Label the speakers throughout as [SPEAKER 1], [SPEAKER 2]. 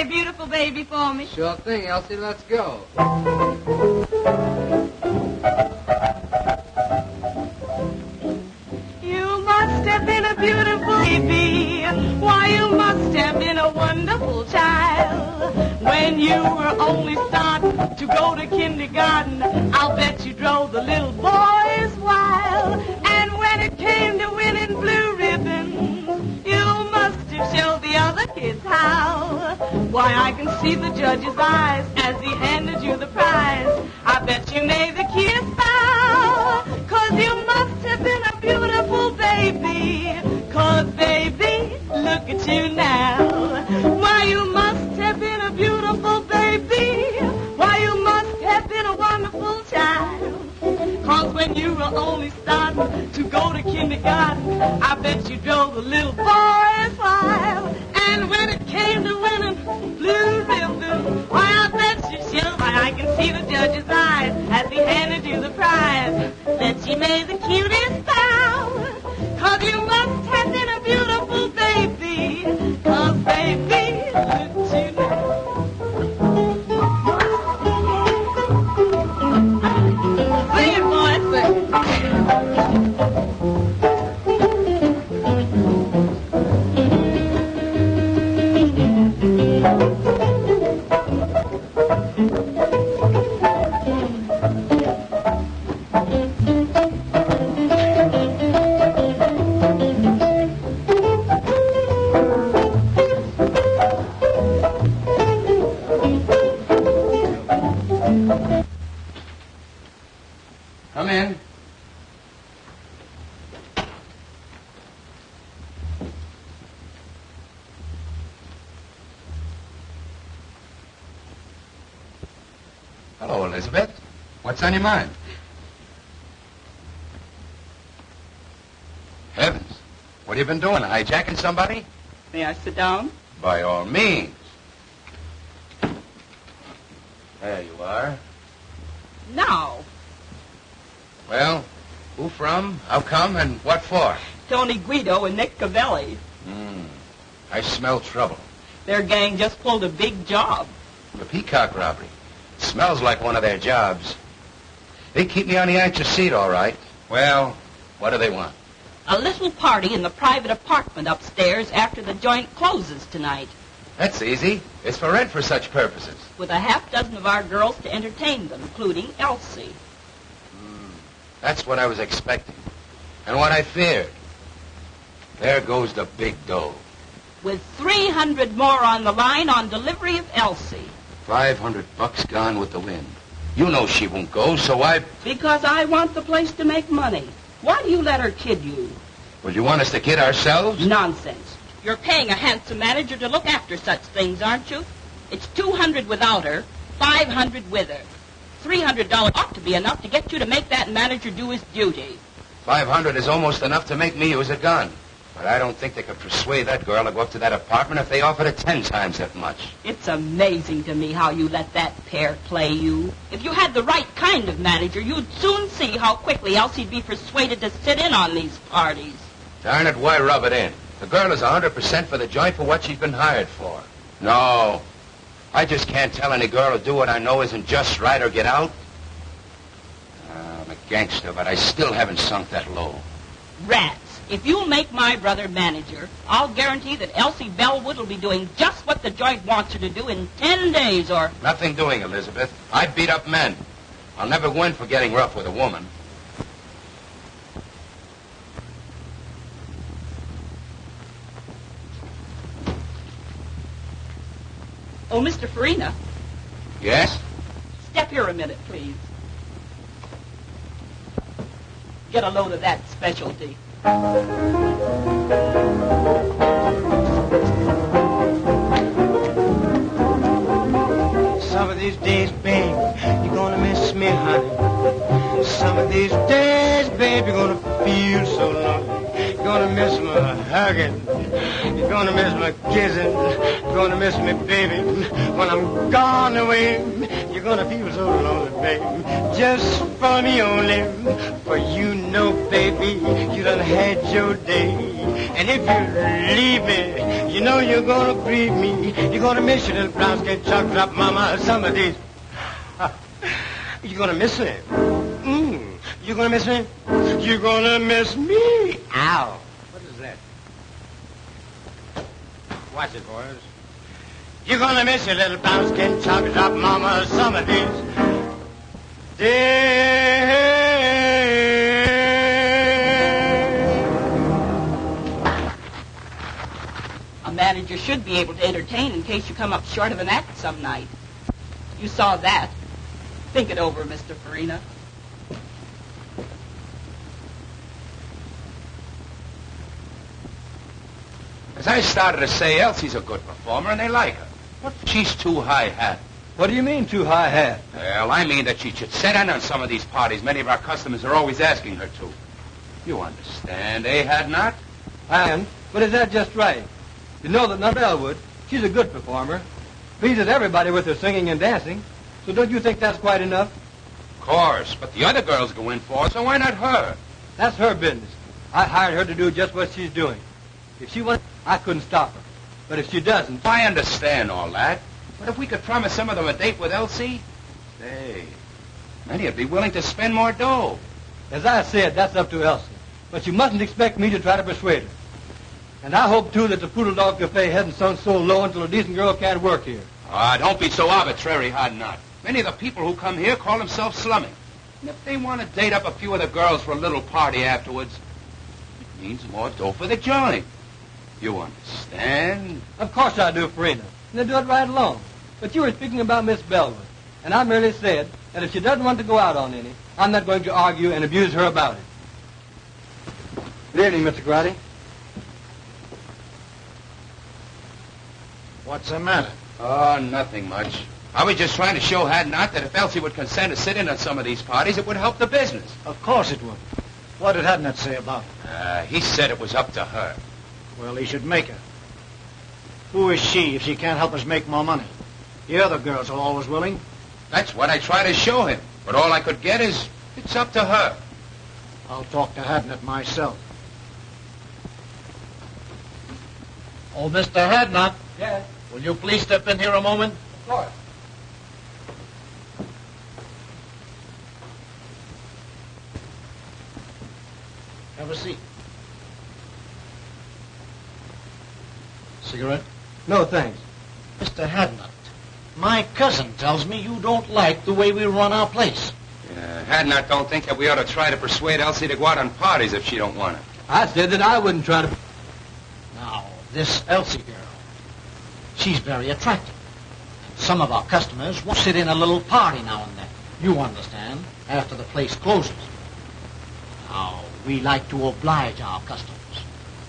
[SPEAKER 1] play Beautiful Baby for me?
[SPEAKER 2] Sure thing, Elsie. Let's go.
[SPEAKER 1] You must have been a beautiful baby. Why, you must have been a wonderful child. When you were only starting to go to kindergarten, I'll bet you drove the little boys wild. And when it came to winning blue ribbons, you must have showed the other kids how. Why, I can see the judge's eyes as he handed you the prize. I bet you made the kids bow, 'cause you must have been a beautiful baby. 'Cause baby, look at you now. Why, you must have been a beautiful baby. Why, you must have been a wonderful child. 'Cause when you were only starting to go to kindergarten, I bet you drove the little boys wild. And when it came to winning blue ribbon, why, I bet you showed. Why, I can see the judge's eyes as he handed you the prize. Bet you made the cutest bow, 'cause you must have been a beautiful baby. 'Cause baby, look at you now. Sing it, boy, sing it.
[SPEAKER 2] Come in. Hello, Elizabeth. What's on your mind? Heavens. What have you been doing? Hijacking somebody?
[SPEAKER 1] May I sit down?
[SPEAKER 2] By all means. There you are.
[SPEAKER 1] No.
[SPEAKER 2] Well, who from, how come, and what for?
[SPEAKER 1] Tony Guido and Nick Cavelli.
[SPEAKER 2] I smell trouble.
[SPEAKER 1] Their gang just pulled a big job.
[SPEAKER 2] The Peacock robbery. Smells like one of their jobs. They keep me on the edge of seat, all right. Well, what do they want?
[SPEAKER 1] A little party in the private apartment upstairs after the joint closes tonight,
[SPEAKER 2] That's easy. It's for rent for such purposes.
[SPEAKER 1] with a half dozen of our girls to entertain them, including Elsie.
[SPEAKER 2] That's what I was expecting. And what I feared. There goes the big dough.
[SPEAKER 1] With 300 more on the line on delivery of Elsie.
[SPEAKER 2] $500 gone with the wind. You know she won't go, so
[SPEAKER 1] Because I want the place to make money. Why do you let her kid you?
[SPEAKER 2] Well, you want us to kid ourselves?
[SPEAKER 1] Nonsense. You're paying a handsome manager to look after such things, aren't you? It's $200 without her, $500 with her. $300 ought to be enough to get you to make that manager do his duty.
[SPEAKER 2] $500 is almost enough to make me use a gun. But I don't think they could persuade that girl to go up to that apartment if they offered her 10 times that much.
[SPEAKER 1] It's amazing to me how you let that pair play you. If you had the right kind of manager, you'd soon see how quickly Elsie'd be persuaded to sit in on these parties.
[SPEAKER 2] Darn it, why rub it in? The girl is 100% for the joint for what she's been hired for. No. I just can't tell any girl to do what I know isn't just right or get out. I'm a gangster, but I still haven't sunk that low.
[SPEAKER 1] Rats. If you'll make my brother manager, I'll guarantee that Elsie Bellwood will be doing just what the joint wants her to do in 10 days or...
[SPEAKER 2] Nothing doing, Elizabeth. I beat up men. I'll never win for getting rough with a woman.
[SPEAKER 1] Oh, Mr. Farina,
[SPEAKER 2] Yes?
[SPEAKER 1] step here a minute, please. Get a load of that specialty.
[SPEAKER 3] Some of these days, babe, you're gonna miss me, honey. Some of these days, babe, you're gonna feel so lonely. You're gonna miss my hugging. You're Gonna miss my kissing, gonna miss me baby. When I'm gone away, you're gonna feel so lonely, baby. Just for me only, for you know, baby, you done had your day. And if you leave me, you know you're gonna grieve me. You're gonna miss your little brown skin chocolate drop mama some of these. You're gonna miss me. You're gonna miss me? You're gonna miss me. Ow. What is that? Watch it, boys. You're gonna miss your little brown skin chocolate drop mama some of these days.
[SPEAKER 4] A manager should be able to entertain in case you come up short of an act some night. You saw that. Think it over, Mr. Farina.
[SPEAKER 2] As I started to say, Elsie's a good performer, and they like her. But she's too high hat.
[SPEAKER 5] What do you mean, too high hat?
[SPEAKER 2] Well, I mean that she should sit in on some of these parties many of our customers are always asking her to. You understand, eh, Hadnot?
[SPEAKER 5] And, but is that just right? You know that Nut Elwood, she's a good performer. Pleases everybody with her singing and dancing. So don't you think that's quite enough?
[SPEAKER 2] Of course, but the other girls go in for it, so why not her?
[SPEAKER 5] That's her business. I hired her to do just what she's doing. If she wants, I couldn't stop her. But if she doesn't...
[SPEAKER 2] I understand all that. But if we could promise some of them a date with Elsie, say, many would be willing to spend more dough.
[SPEAKER 5] As I said, that's up to Elsie. But you mustn't expect me to try to persuade her. And I hope, too, that the Poodle Dog Cafe hasn't sunk so low until a decent girl can't work here.
[SPEAKER 2] Ah, don't be so arbitrary, Hadnot. Many of the people who come here call themselves slumming. And if they want to date up a few of the girls for a little party afterwards, it means more dough for the joint. You understand?
[SPEAKER 5] Of course I do, Farina. And I do it right along. But you were speaking about Miss Bellwood. And I merely said that if she doesn't want to go out on any, I'm not going to argue and abuse her about it. Good evening, Mr. Grady.
[SPEAKER 6] What's the matter?
[SPEAKER 2] Oh, nothing much. I was just trying to show Hadnot that if Elsie would consent to sit in on some of these parties, it would help the business.
[SPEAKER 6] Of course it would. What did Hadnot say about it?
[SPEAKER 2] He said it was up to her.
[SPEAKER 6] Well, he should make her. Who is she if she can't help us make more money? The other girls are always willing.
[SPEAKER 2] That's what I try to show him. But all I could get is, it's up to her.
[SPEAKER 6] I'll talk to Hadnot myself. Oh, Mr. Hadnot.
[SPEAKER 5] Yes?
[SPEAKER 6] Will you please step in here a moment?
[SPEAKER 5] Of course.
[SPEAKER 6] Have a seat. Cigarette?
[SPEAKER 5] No, thanks.
[SPEAKER 6] Mr. Hadnot, my cousin tells me you don't like the way we run our place.
[SPEAKER 2] Hadnot don't think that we ought to try to persuade Elsie to go out on parties if she don't want it.
[SPEAKER 5] I said that I wouldn't try to...
[SPEAKER 6] Now, this Elsie girl, she's very attractive. Some of our customers will sit in a little party now and then. You understand, after the place closes. Now, we like to oblige our customers.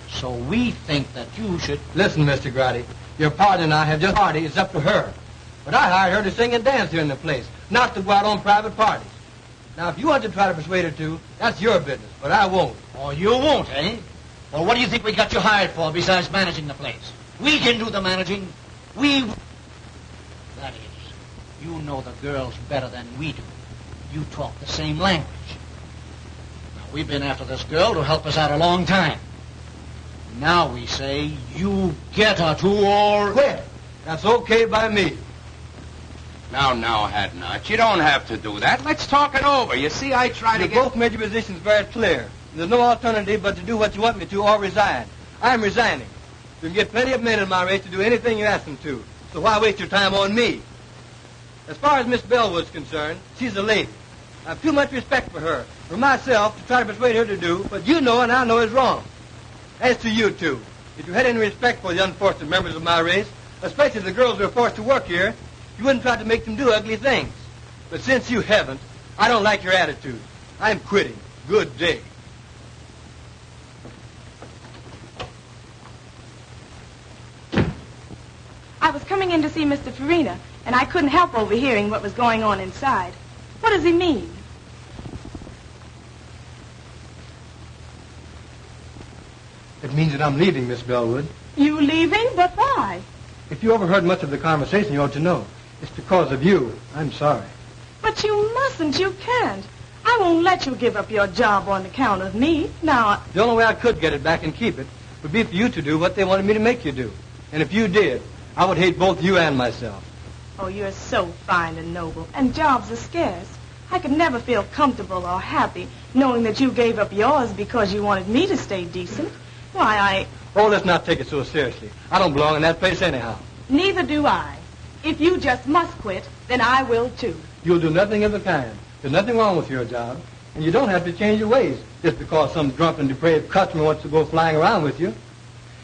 [SPEAKER 6] So we think that you should...
[SPEAKER 5] Listen, Mr. Grady, your partner and I have just party. It's up to her. But I hired her to sing and dance here in the place, not to go out on private parties. Now, if you want to try to persuade her to, that's your business, but I won't.
[SPEAKER 6] Oh, you won't, eh? Well, what do you think we got you hired for besides managing the place? We can do the managing. That is, you know the girls better than we do. You talk the same language. Now, we've been after this girl to help us out a long time. Now we say you get her to or...
[SPEAKER 5] Quit. That's okay by me.
[SPEAKER 2] Now, Hadnot, you don't have to do that. Let's talk it over. You see, I try to
[SPEAKER 5] You
[SPEAKER 2] get...
[SPEAKER 5] both made your positions very clear. There's no alternative but to do what you want me to or resign. I'm resigning. You can get plenty of men in my race to do anything you ask them to. So why waste your time on me? As far as Miss Bellwood's concerned, she's a lady. I have too much respect for her, for myself, to try to persuade her to do what you know and I know is wrong. As to you two, if you had any respect for the unfortunate members of my race, especially the girls who are forced to work here, you wouldn't try to make them do ugly things. But since you haven't, I don't like your attitude. I'm quitting. Good day.
[SPEAKER 1] I was coming in to see Mr. Farina, and I couldn't help overhearing what was going on inside. What does he mean?
[SPEAKER 5] It means that I'm leaving, Miss Bellwood.
[SPEAKER 4] You leaving? But why?
[SPEAKER 5] If you overheard much of the conversation, you ought to know. It's because of you. I'm sorry.
[SPEAKER 1] But you mustn't. You can't. I won't let you give up your job on account of me. Now,
[SPEAKER 5] The only way I could get it back and keep it would be for you to do what they wanted me to make you do. And if you did, I would hate both you and myself.
[SPEAKER 1] oh, you're so fine and noble, and jobs are scarce. I could never feel comfortable or happy knowing that you gave up yours because you wanted me to stay decent. Why,
[SPEAKER 5] Oh, let's not take it so seriously. I don't belong in that place anyhow.
[SPEAKER 1] neither do I. If you just must quit, then I will too.
[SPEAKER 5] You'll do nothing of the kind. There's nothing wrong with your job. And you don't have to change your ways just because some drunken, depraved customer wants to go flying around with you.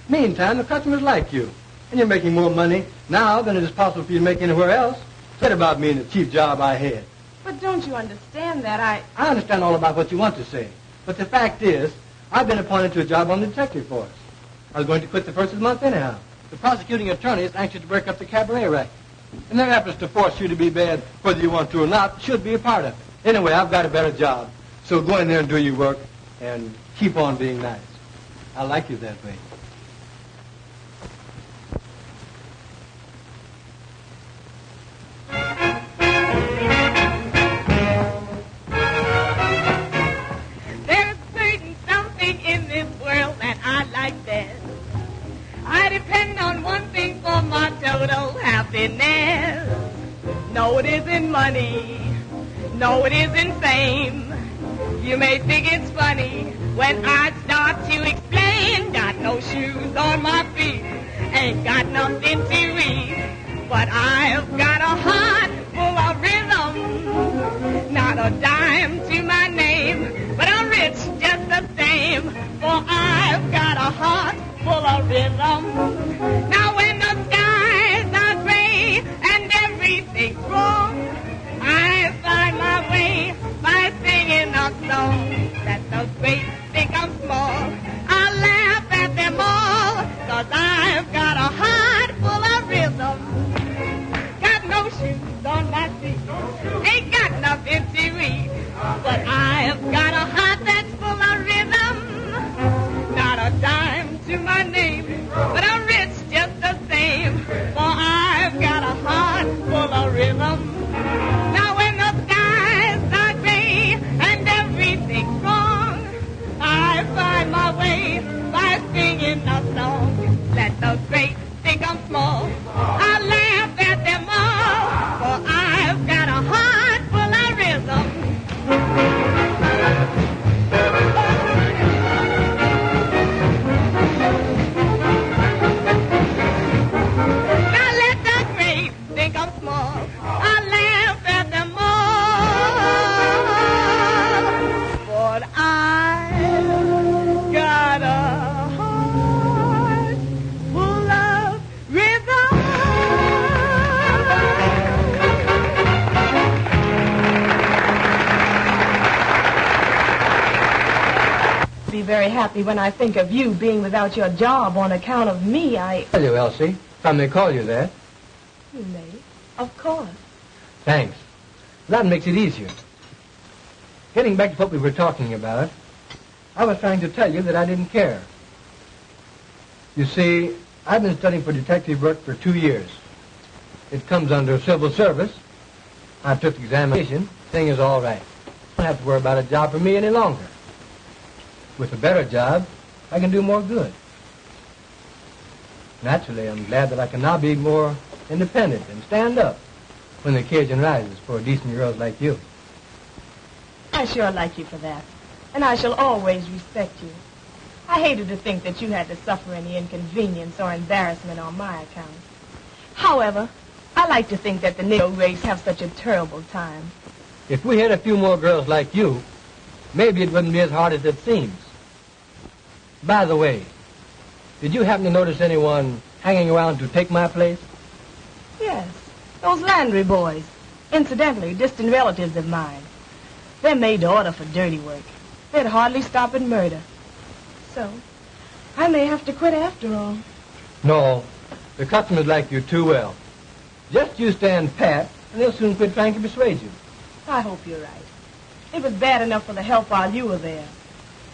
[SPEAKER 5] Meantime, the customers like you. And you're making more money now than it is possible for you to make anywhere else. Forget about me and the cheap job I had.
[SPEAKER 1] But don't you understand that
[SPEAKER 5] I understand all about what you want to say. But the fact is, I've been appointed to a job on the detective force. I was going to quit the first of the month anyhow. The prosecuting attorney is anxious to break up the cabaret racket. And their efforts to force you to be bad, whether you want to or not, should be a part of it. Anyway, I've got a better job. So go in there and do your work and keep on being nice. I like you that way.
[SPEAKER 1] there's certain something in this world that I like best. I depend on one thing for my total happiness. No, it isn't money. No, it isn't fame. You may think it's funny when I start to explain. Got no shoes on my feet, ain't got nothing to eat. But I've got a heart full of rhythm. Not a dime to my name, but I'm rich just the same. For I've got a heart full of rhythm. Now when the skies are gray and everything's wrong, I find my way by singing a song. That the great think I'm small. I laugh at them all, 'cause I've got a heart full of rhythm. Got no shoes on my feet, ain't got nothing to eat. But I've got a heart that's full of rhythm. Not a dime to my name, but I'm rich just the same. For I've got a heart full of rhythm. Now when the skies are gray and everything's wrong, I find my way by singing a song. Let the great think I'm small. I laugh at them all, for I've got a heart full of rhythm. Now let the great think I'm small. I laugh at them all, but I've got a heart full of rhythm. Be very happy when I think of you being without your job on account of me.
[SPEAKER 5] Tell you, Elsie, if I may call you that.
[SPEAKER 1] You may, of course.
[SPEAKER 5] Thanks. That makes it easier. Getting back to what we were talking about, I was trying to tell you that I didn't care. You see, I've been studying for detective work for 2 years. It comes under civil service. I took the examination. Thing is all right. I don't have to worry about a job for me any longer. With a better job, I can do more good. Naturally, I'm glad that I can now be more independent and stand up when the occasion rises for decent girls like you.
[SPEAKER 1] I sure like you for that, and I shall always respect you. I hated to think that you had to suffer any inconvenience or embarrassment on my account. However, I like to think that the Negro race have such a terrible time.
[SPEAKER 5] If we had a few more girls like you, maybe it wouldn't be as hard as it seems. By the way, did you happen to notice anyone hanging around to take my place?
[SPEAKER 1] Yes, those Landry boys. Incidentally, distant relatives of mine. They're made to order for dirty work. They'd hardly stop at murder. So, I may have to quit after all.
[SPEAKER 5] No, the customers like you too well. Just you stand pat, and they'll soon quit trying to persuade you.
[SPEAKER 1] I hope you're right. It was bad enough for the help while you were there.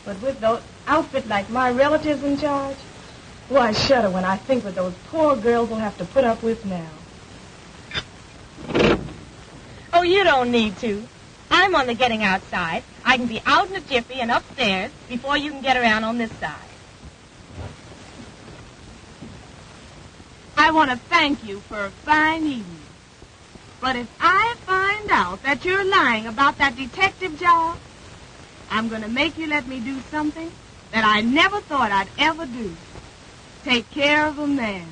[SPEAKER 1] But with outfit like my relatives in charge? Why, I shudder when I think what those poor girls will have to put up with now.
[SPEAKER 7] Oh, you don't need to. I'm on the getting outside. I can be out in a jiffy and upstairs before you can get around on this side.
[SPEAKER 1] I want to thank you for a fine evening. But if I find out that you're lying about that detective job, I'm going to make you let me do something that I never thought I'd ever do. Take care of a man.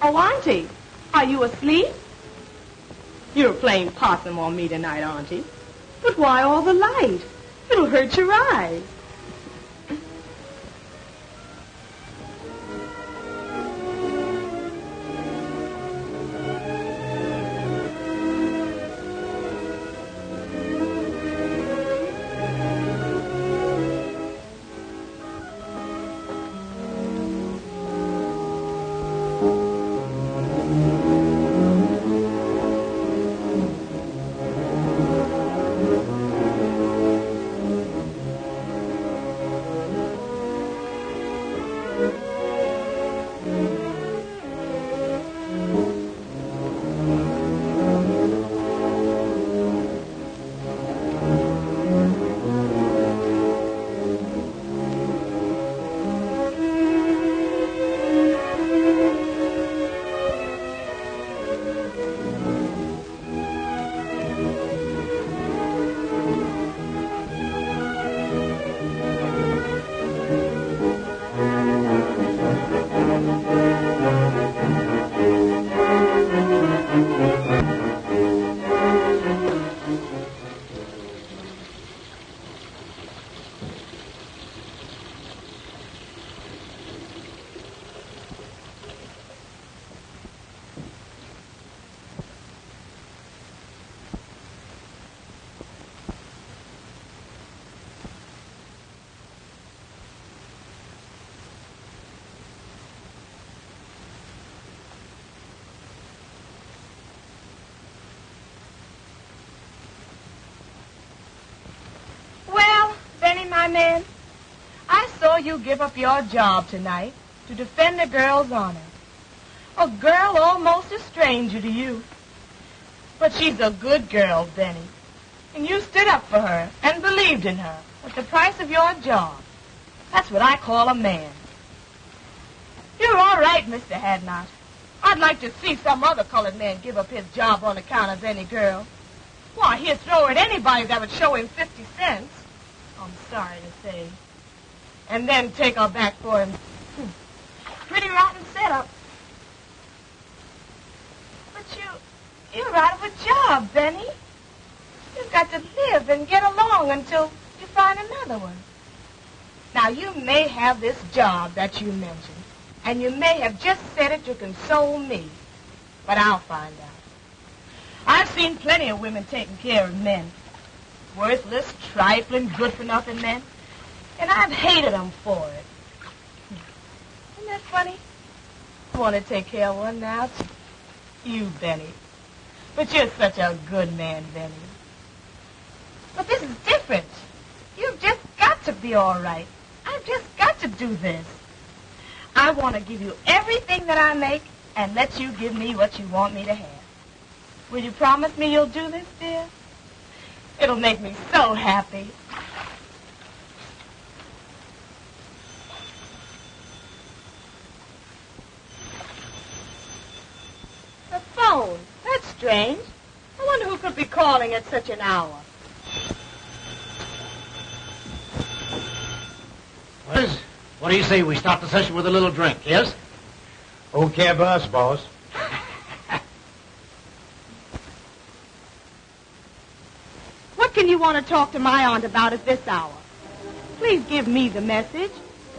[SPEAKER 1] Oh, Auntie, are you asleep? You're playing possum on me tonight, Auntie. But why all the light? It'll hurt your eyes. My man, I saw you give up your job tonight to defend a girl's honor. A girl almost a stranger to you. But she's a good girl, Benny. And you stood up for her and believed in her at the price of your job. That's what I call a man. You're all right, Mr. Hadnot. I'd like to see some other colored man give up his job on account of any girl. Why, he'd throw at anybody that would show him 50 cents. I'm sorry to say. And then take her back for him. Pretty rotten setup. But you're out of a job, Benny. You've got to live and get along until you find another one. Now, you may have this job that you mentioned, and you may have just said it to console me, but I'll find out. I've seen plenty of women taking care of men. Worthless, trifling, good-for-nothing men. And I've hated them for it. Isn't that funny? I want to take care of one now, too. You, Benny. But you're such a good man, Benny. But this is different. You've just got to be all right. I've just got to do this. I want to give you everything that I make and let you give me what you want me to have. Will you promise me you'll do this, dear? It'll make me so happy. The phone. That's strange. I wonder who could be calling at such an hour.
[SPEAKER 6] Liz, what do you say we start the session with a little drink, yes?
[SPEAKER 3] Okay, boss.
[SPEAKER 1] What can you want
[SPEAKER 7] want to talk to my aunt about at this hour. Please give me the message.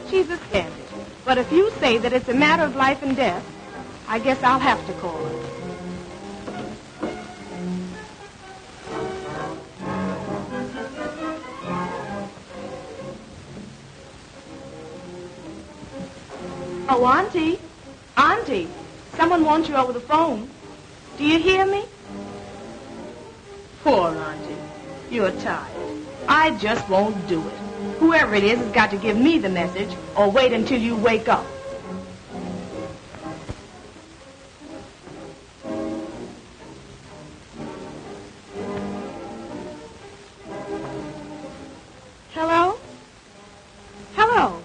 [SPEAKER 7] She's a skeptic. But if you say that it's a matter of life and death, I guess I'll have to call her. Oh, Auntie. Auntie, someone wants you over the phone. Do you hear me? Poor Auntie. You're tired. I just won't do it. Whoever it is has got to give me the message or wait until you wake up. Hello? Hello?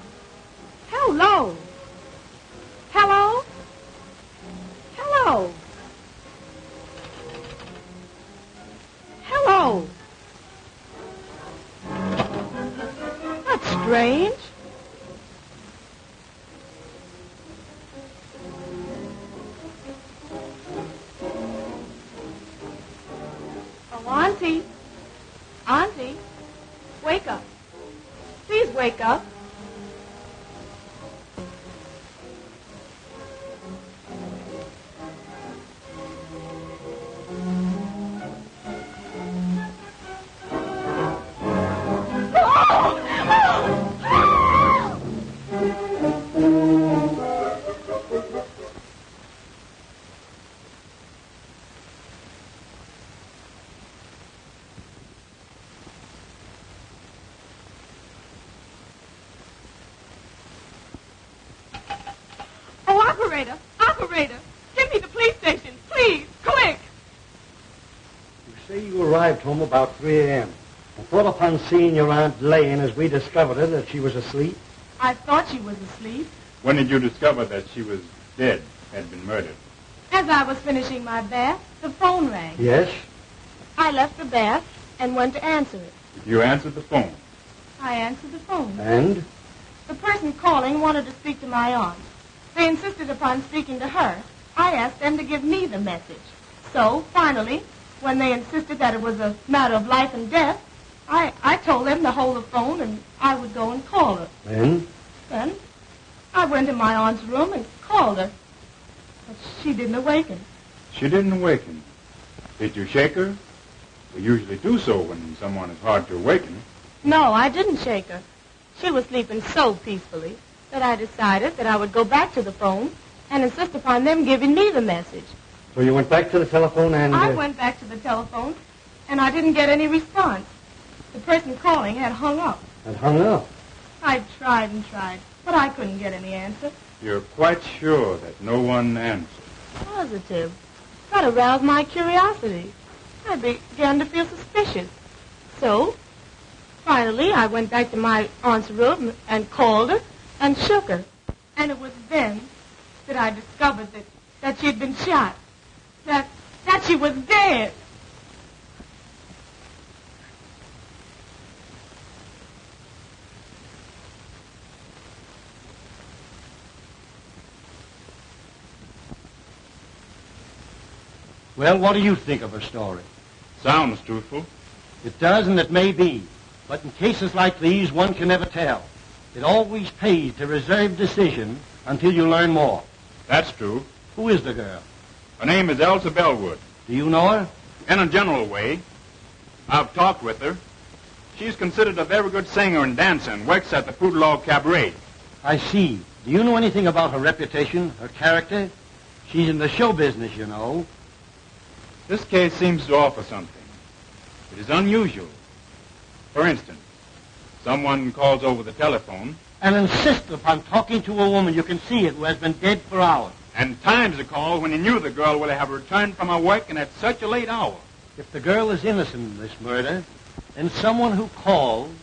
[SPEAKER 7] Hello? Hello? Hello? Hello? That's strange. Oh, Auntie. Auntie, wake up. Please wake up. Operator! Operator! Give me the police station, please! Quick!
[SPEAKER 8] You say you arrived home about 3 a.m. and thought upon seeing your Aunt laying as we discovered her that she was asleep?
[SPEAKER 7] I thought she was asleep.
[SPEAKER 9] When did you discover that she was dead, had been murdered?
[SPEAKER 7] As I was finishing my bath, the phone rang.
[SPEAKER 8] Yes?
[SPEAKER 7] I left the bath and went to answer it.
[SPEAKER 9] You answered the phone.
[SPEAKER 7] I answered the phone.
[SPEAKER 8] And?
[SPEAKER 7] The person calling wanted to speak to my aunt. They insisted upon speaking to her. I asked them to give me the message. So, finally, when they insisted that it was a matter of life and death, I told them to hold the phone and I would go and call her.
[SPEAKER 8] Then?
[SPEAKER 7] Then I went to my aunt's room and called her. But she didn't awaken.
[SPEAKER 9] She didn't awaken. Did you shake her? We usually do so when someone is hard to awaken.
[SPEAKER 7] No, I didn't shake her. She was sleeping so peacefully that I decided that I would go back to the phone and insist upon them giving me the message.
[SPEAKER 8] So you went back to the telephone and...
[SPEAKER 7] I went back to the telephone, and I didn't get any response. The person calling had hung up.
[SPEAKER 8] And hung up?
[SPEAKER 7] I tried and tried, but I couldn't get any answer.
[SPEAKER 9] You're quite sure that no one answered?
[SPEAKER 7] Positive. That aroused my curiosity. I began to feel suspicious. So, finally, I went back to my aunt's room and called her and shook her. And it was then that I discovered that she had been shot. That she was dead.
[SPEAKER 8] Well, what do you think of her story?
[SPEAKER 9] Sounds truthful.
[SPEAKER 8] It does, and it may be. But in cases like these, one can never tell. It always pays to reserve decision until you learn more.
[SPEAKER 9] That's true.
[SPEAKER 8] Who is the girl?
[SPEAKER 9] Her name is Elsa Bellwood.
[SPEAKER 8] Do you know her?
[SPEAKER 9] In a general way. I've talked with her. She's considered a very good singer and dancer and works at the Poodle Cabaret.
[SPEAKER 8] I see. Do you know anything about her reputation, her character? She's in the show business, you know.
[SPEAKER 9] This case seems to offer something. It is unusual. For instance, someone calls over the telephone
[SPEAKER 8] and insists upon talking to a woman you can see it who has been dead for hours.
[SPEAKER 9] And times the call when he knew the girl would have returned from her work and at such a late hour.
[SPEAKER 8] If the girl is innocent in this murder, then someone who called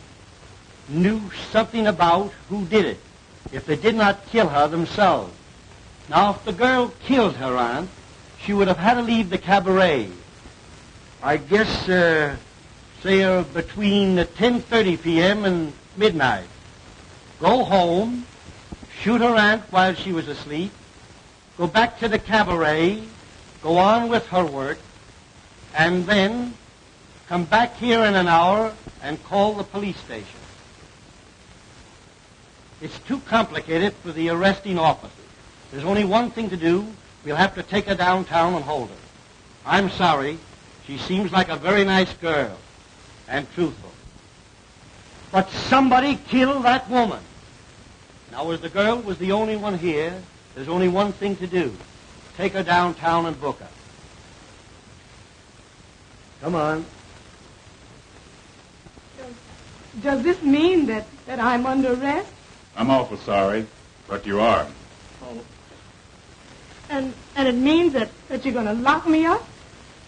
[SPEAKER 8] knew something about who did it, if they did not kill her themselves. Now, if the girl killed her aunt, she would have had to leave the cabaret. I guess, say, between 10:30 p.m. and midnight. Go home, shoot her aunt while she was asleep, go back to the cabaret, go on with her work, and then come back here in an hour and call the police station. It's too complicated for the arresting officer. There's only one thing to do. We'll have to take her downtown and hold her. I'm sorry. She seems like a very nice girl and truthful. But somebody killed that woman. Now, as the girl was the only one here, there's only one thing to do. Take her downtown and book her. Come on.
[SPEAKER 7] Does this mean that I'm under arrest?
[SPEAKER 9] I'm awful sorry, but you are.
[SPEAKER 7] Oh. And it means that you're going to lock me up?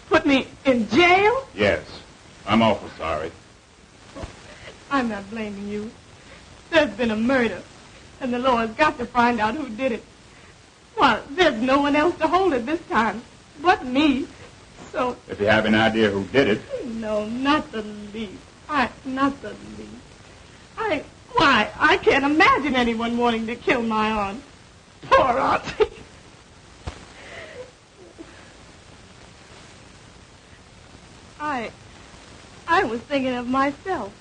[SPEAKER 7] Put me in jail?
[SPEAKER 9] Yes, I'm awful sorry.
[SPEAKER 7] I'm not blaming you. There's been a murder, and the law has got to find out who did it. Well, there's no one else to hold it this time but me. So...
[SPEAKER 9] If you have an idea who did it...
[SPEAKER 7] No, not the least. Not the least. I can't imagine anyone wanting to kill my aunt. Poor auntie. I was thinking of myself.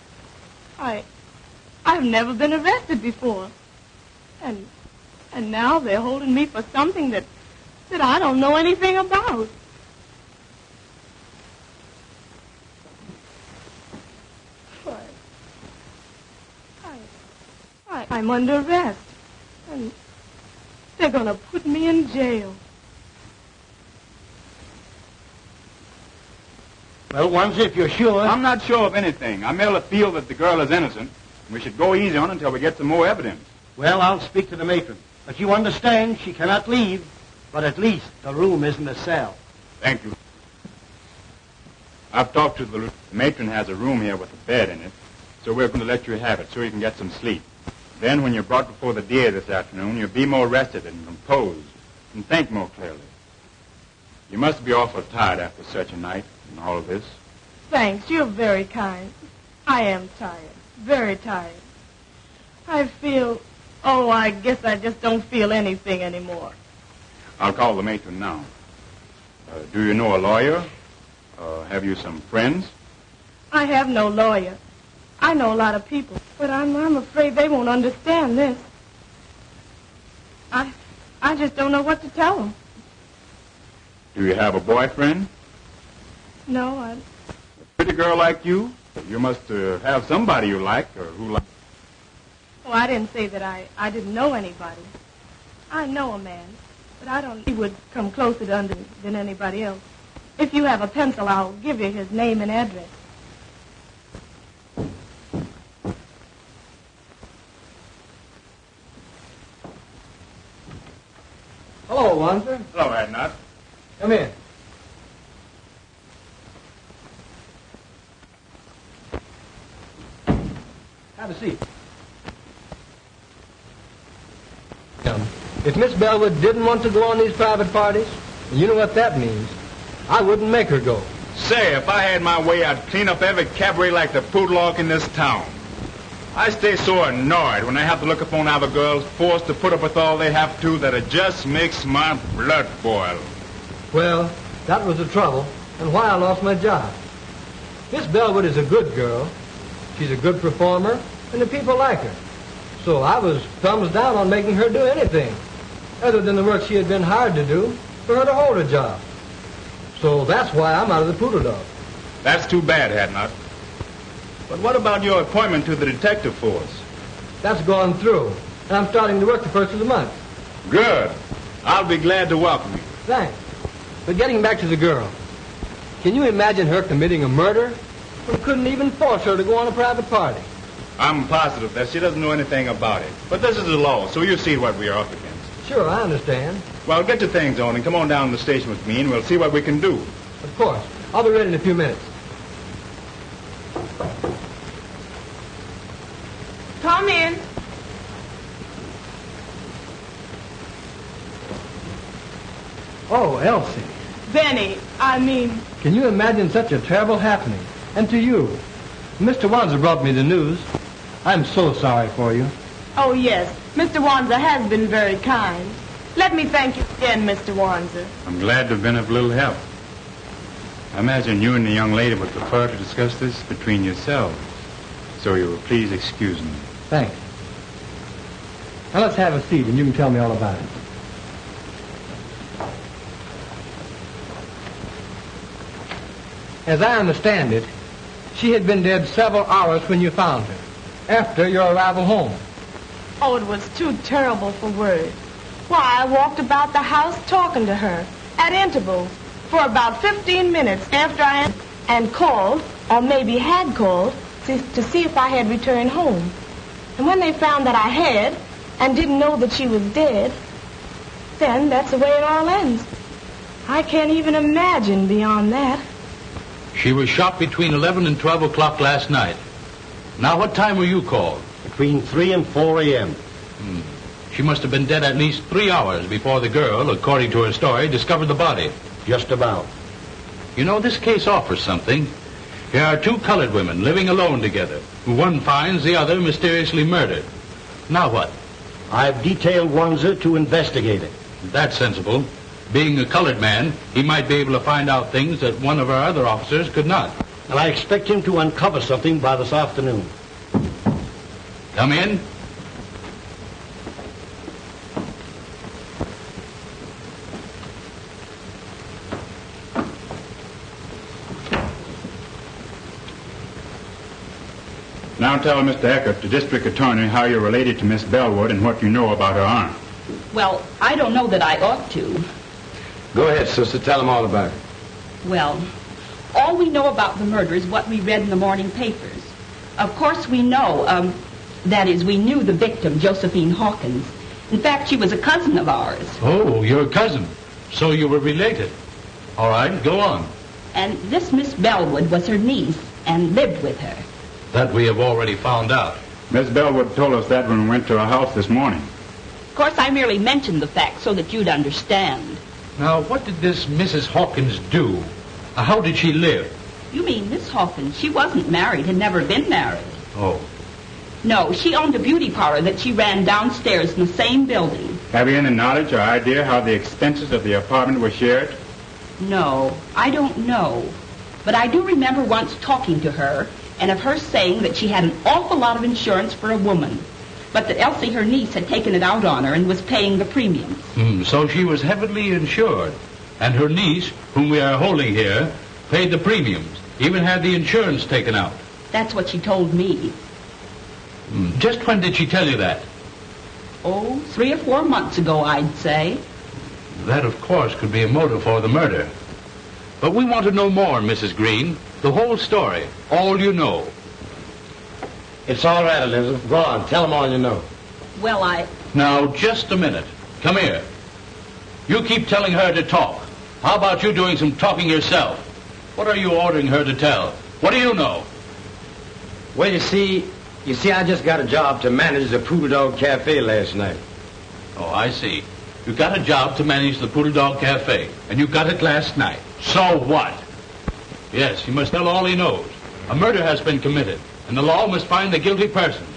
[SPEAKER 7] I've never been arrested before. And now they're holding me for something that I don't know anything about. I'm under arrest. And they're going to put me in jail.
[SPEAKER 8] Well, once if you're sure...
[SPEAKER 9] I'm not sure of anything. I merely feel that the girl is innocent. We should go easy on her until we get some more evidence.
[SPEAKER 8] Well, I'll speak to the matron. But you understand she cannot leave. But at least the room isn't a cell.
[SPEAKER 9] Thank you. I've talked to the matron has a room here with a bed in it. So we're going to let you have it so you can get some sleep. Then when you're brought before the DA this afternoon, you'll be more rested and composed and think more clearly. You must be awful tired after such a night and all of this.
[SPEAKER 7] Thanks. You're very kind. I am tired. Very tired. I feel... Oh, I guess I just don't feel anything anymore.
[SPEAKER 9] I'll call the matron now. Do you know a lawyer? Have you some friends?
[SPEAKER 7] I have no lawyer. I know a lot of people, but I'm afraid they won't understand this. I just don't know what to tell them.
[SPEAKER 9] Do you have a boyfriend?
[SPEAKER 7] No,
[SPEAKER 9] A pretty girl like you? You must have somebody you like or who likes...
[SPEAKER 7] Oh, I didn't say that I didn't know anybody. I know a man, but I don't... He would come closer to under than anybody else. If you have a pencil, I'll give you his name and address.
[SPEAKER 5] Hello, Wanzer.
[SPEAKER 9] Hello, Hadnot.
[SPEAKER 5] Come in. Have a seat. If Miss Bellwood didn't want to go on these private parties, you know what that means. I wouldn't make her go.
[SPEAKER 9] Say, if I had my way, I'd clean up every cabaret like the Poodlock in this town. I stay so annoyed when I have to look upon other girls forced to put up with all they have to that it just makes my blood boil.
[SPEAKER 5] Well, that was the trouble, and why I lost my job. Miss Bellwood is a good girl. She's a good performer, and the people like her. So I was thumbs down on making her do anything, other than the work she had been hired to do, for her to hold a job. So that's why I'm out of the Poodle Dog.
[SPEAKER 9] That's too bad, Hadnot. But what about your appointment to the detective force?
[SPEAKER 5] That's gone through, and I'm starting to work the first of the month.
[SPEAKER 9] Good. I'll be glad to welcome you.
[SPEAKER 5] Thanks. But getting back to the girl, can you imagine her committing a murder? We couldn't even force her to go on a private party.
[SPEAKER 9] I'm positive that she doesn't know anything about it. But this is the law, so you see what we are up against.
[SPEAKER 5] Sure, I understand.
[SPEAKER 9] Well, get your things on and come on down to the station with me, and we'll see what we can do.
[SPEAKER 5] Of course. I'll be ready in a few minutes.
[SPEAKER 7] Come in.
[SPEAKER 5] Oh, Elsie.
[SPEAKER 7] Benny,
[SPEAKER 5] Can you imagine such a terrible happening? And to you. Mr. Wanzer brought me the news. I'm so sorry for you.
[SPEAKER 7] Oh, yes. Mr. Wanzer has been very kind. Let me thank you again, Mr. Wanzer.
[SPEAKER 9] I'm glad to have been of little help. I imagine you and the young lady would prefer to discuss this between yourselves. So you will please excuse me.
[SPEAKER 5] Thanks. Now let's have a seat and you can tell me all about it. As I understand it, she had been dead several hours when you found her, after your arrival home.
[SPEAKER 7] Oh, it was too terrible for words. Why, I walked about the house talking to her, at intervals, for about 15 minutes after and called, or maybe had called, to see if I had returned home. And when they found that I had, and didn't know that she was dead, then that's the way it all ends. I can't even imagine beyond that.
[SPEAKER 10] She was shot between 11 and 12 o'clock last night. Now, what time were you called?
[SPEAKER 8] Between 3 and 4 a.m.
[SPEAKER 10] She must have been dead at least 3 hours before the girl, according to her story, discovered the body.
[SPEAKER 8] Just about.
[SPEAKER 10] You know, this case offers something. Here are two colored women living alone together, who one finds the other mysteriously murdered. Now what?
[SPEAKER 8] I've detailed Wanzer to investigate it.
[SPEAKER 10] That's sensible. Being a colored man, he might be able to find out things that one of our other officers could not.
[SPEAKER 8] And I expect him to uncover something by this afternoon.
[SPEAKER 10] Come in.
[SPEAKER 9] Now tell Mr. Eckert, the district attorney, how you're related to Miss Bellwood and what you know about her aunt.
[SPEAKER 4] Well, I don't know that I ought to.
[SPEAKER 3] Go ahead, sister. Tell them all about it.
[SPEAKER 4] Well, all we know about the murder is what we read in the morning papers. Of course, we know, that is, we knew the victim, Josephine Hawkins. In fact, she was a cousin of ours.
[SPEAKER 10] Oh, your cousin. So you were related. All right, go on.
[SPEAKER 4] And this Miss Bellwood was her niece and lived with her.
[SPEAKER 10] That we have already found out.
[SPEAKER 9] Miss Bellwood told us that when we went to her house this morning.
[SPEAKER 4] Of course, I merely mentioned the fact so that you'd understand.
[SPEAKER 10] Now, what did this Mrs. Hawkins do? How did she live?
[SPEAKER 4] You mean Miss Hawkins? She wasn't married, had never been married.
[SPEAKER 10] Oh.
[SPEAKER 4] No, she owned a beauty parlor that she ran downstairs in the same building.
[SPEAKER 9] Have you any knowledge or idea how the expenses of the apartment were shared?
[SPEAKER 4] No, I don't know. But I do remember once talking to her and of her saying that she had an awful lot of insurance for a woman, but that Elsie, her niece, had taken it out on her and was paying the premiums.
[SPEAKER 10] So she was heavily insured, and her niece, whom we are holding here, paid the premiums, even had the insurance taken out.
[SPEAKER 4] That's what she told me.
[SPEAKER 10] Just when did she tell you that?
[SPEAKER 4] Oh, 3 or 4 months ago, I'd say.
[SPEAKER 10] That, of course, could be a motive for the murder. But we want to know more, Mrs. Green. The whole story. All you know.
[SPEAKER 3] It's all right, Elizabeth. Go on. Tell them all you know.
[SPEAKER 4] Well,
[SPEAKER 10] Now, just a minute. Come here. You keep telling her to talk. How about you doing some talking yourself? What are you ordering her to tell? What do you know?
[SPEAKER 3] Well, you see, I just got a job to manage the Poodle Dog Cafe last night.
[SPEAKER 10] Oh, I see. You got a job to manage the Poodle Dog Cafe, and you got it last night. So what? Yes, he must tell all he knows. A murder has been committed, and the law must find the guilty persons.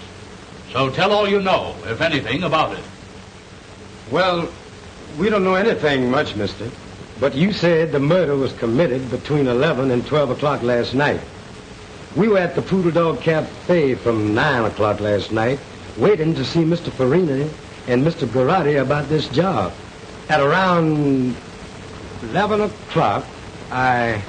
[SPEAKER 10] So tell all you know, if anything, about it.
[SPEAKER 3] Well, we don't know anything much, mister. But you said the murder was committed between 11 and 12 o'clock last night. We were at the Poodle Dog Cafe from 9 o'clock last night, waiting to see Mr. Farini and Mr. Garotti about this job. At around 11 o'clock, I...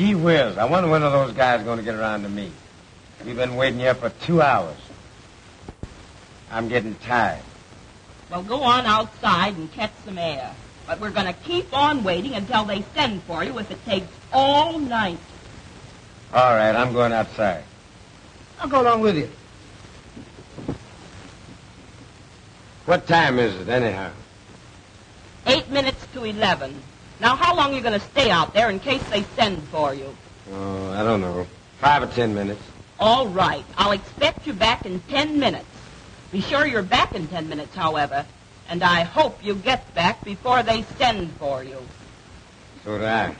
[SPEAKER 3] Gee whiz, I wonder when are those guys going to get around to me. We've been waiting here for 2 hours. I'm getting tired.
[SPEAKER 4] Well, go on outside and catch some air. But we're going to keep on waiting until they send for you if it takes all night.
[SPEAKER 3] All right, I'm going outside.
[SPEAKER 5] I'll go along with you.
[SPEAKER 3] What time is it, anyhow?
[SPEAKER 4] 8 minutes to 11. Now, how long are you going to stay out there in case they send for you?
[SPEAKER 3] Oh, I don't know. 5 or 10 minutes.
[SPEAKER 4] All right. I'll expect you back in 10 minutes. Be sure you're back in 10 minutes, however. And I hope you get back before they send for you.
[SPEAKER 3] So do I.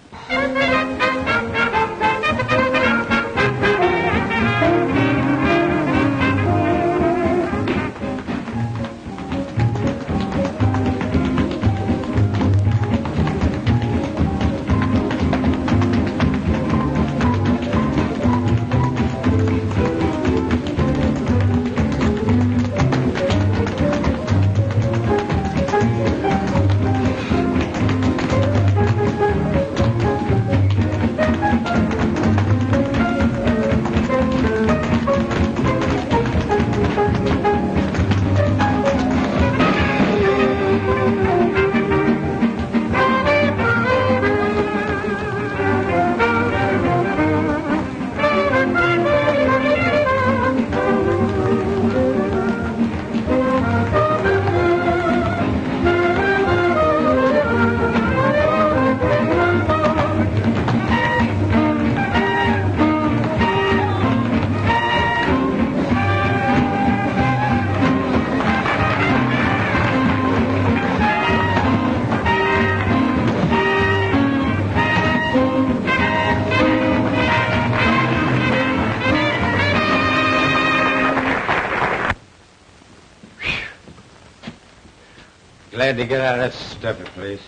[SPEAKER 3] Glad to get out of that stuffy place.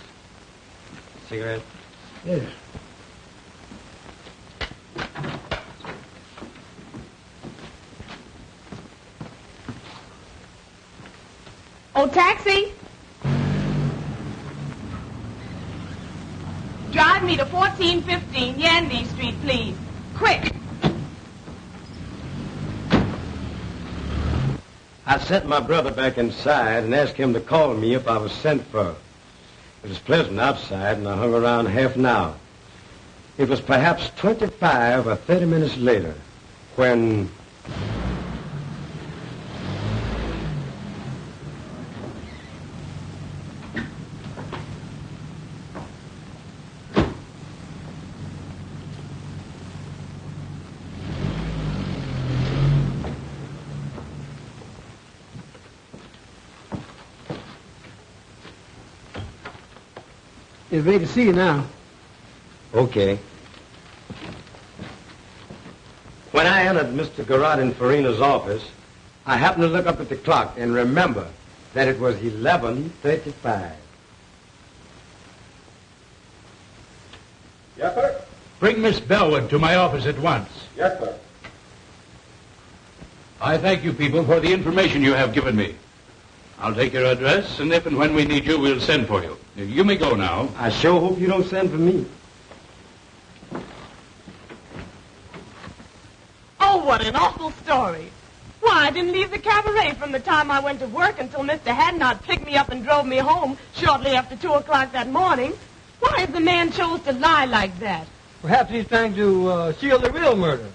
[SPEAKER 3] Cigarette?
[SPEAKER 5] Yeah.
[SPEAKER 7] Oh, taxi! Drive me to 1415 Yandy Street, please. Quick!
[SPEAKER 3] I sent my brother back inside and asked him to call me if I was sent for. It was pleasant outside, and I hung around half an hour. It was perhaps 25 or 30 minutes later when...
[SPEAKER 5] It's ready to see you now.
[SPEAKER 3] Okay. When I entered Mr. Garrod and Farina's office, I happened to look up at the clock and remember that it was 11:35.
[SPEAKER 10] Yes, sir. Bring Miss Bellwood to my office at once.
[SPEAKER 9] Yes, sir.
[SPEAKER 10] I thank you people for the information you have given me. I'll take your address, and if and when we need you, we'll send for you. You may go now.
[SPEAKER 3] I sure hope you don't send for me.
[SPEAKER 7] Oh, what an awful story. Why, I didn't leave the cabaret from the time I went to work until Mr. Hadnot picked me up and drove me home shortly after 2 o'clock that morning. Why has the man chose to lie like that?
[SPEAKER 5] Perhaps he's trying to shield the real murder.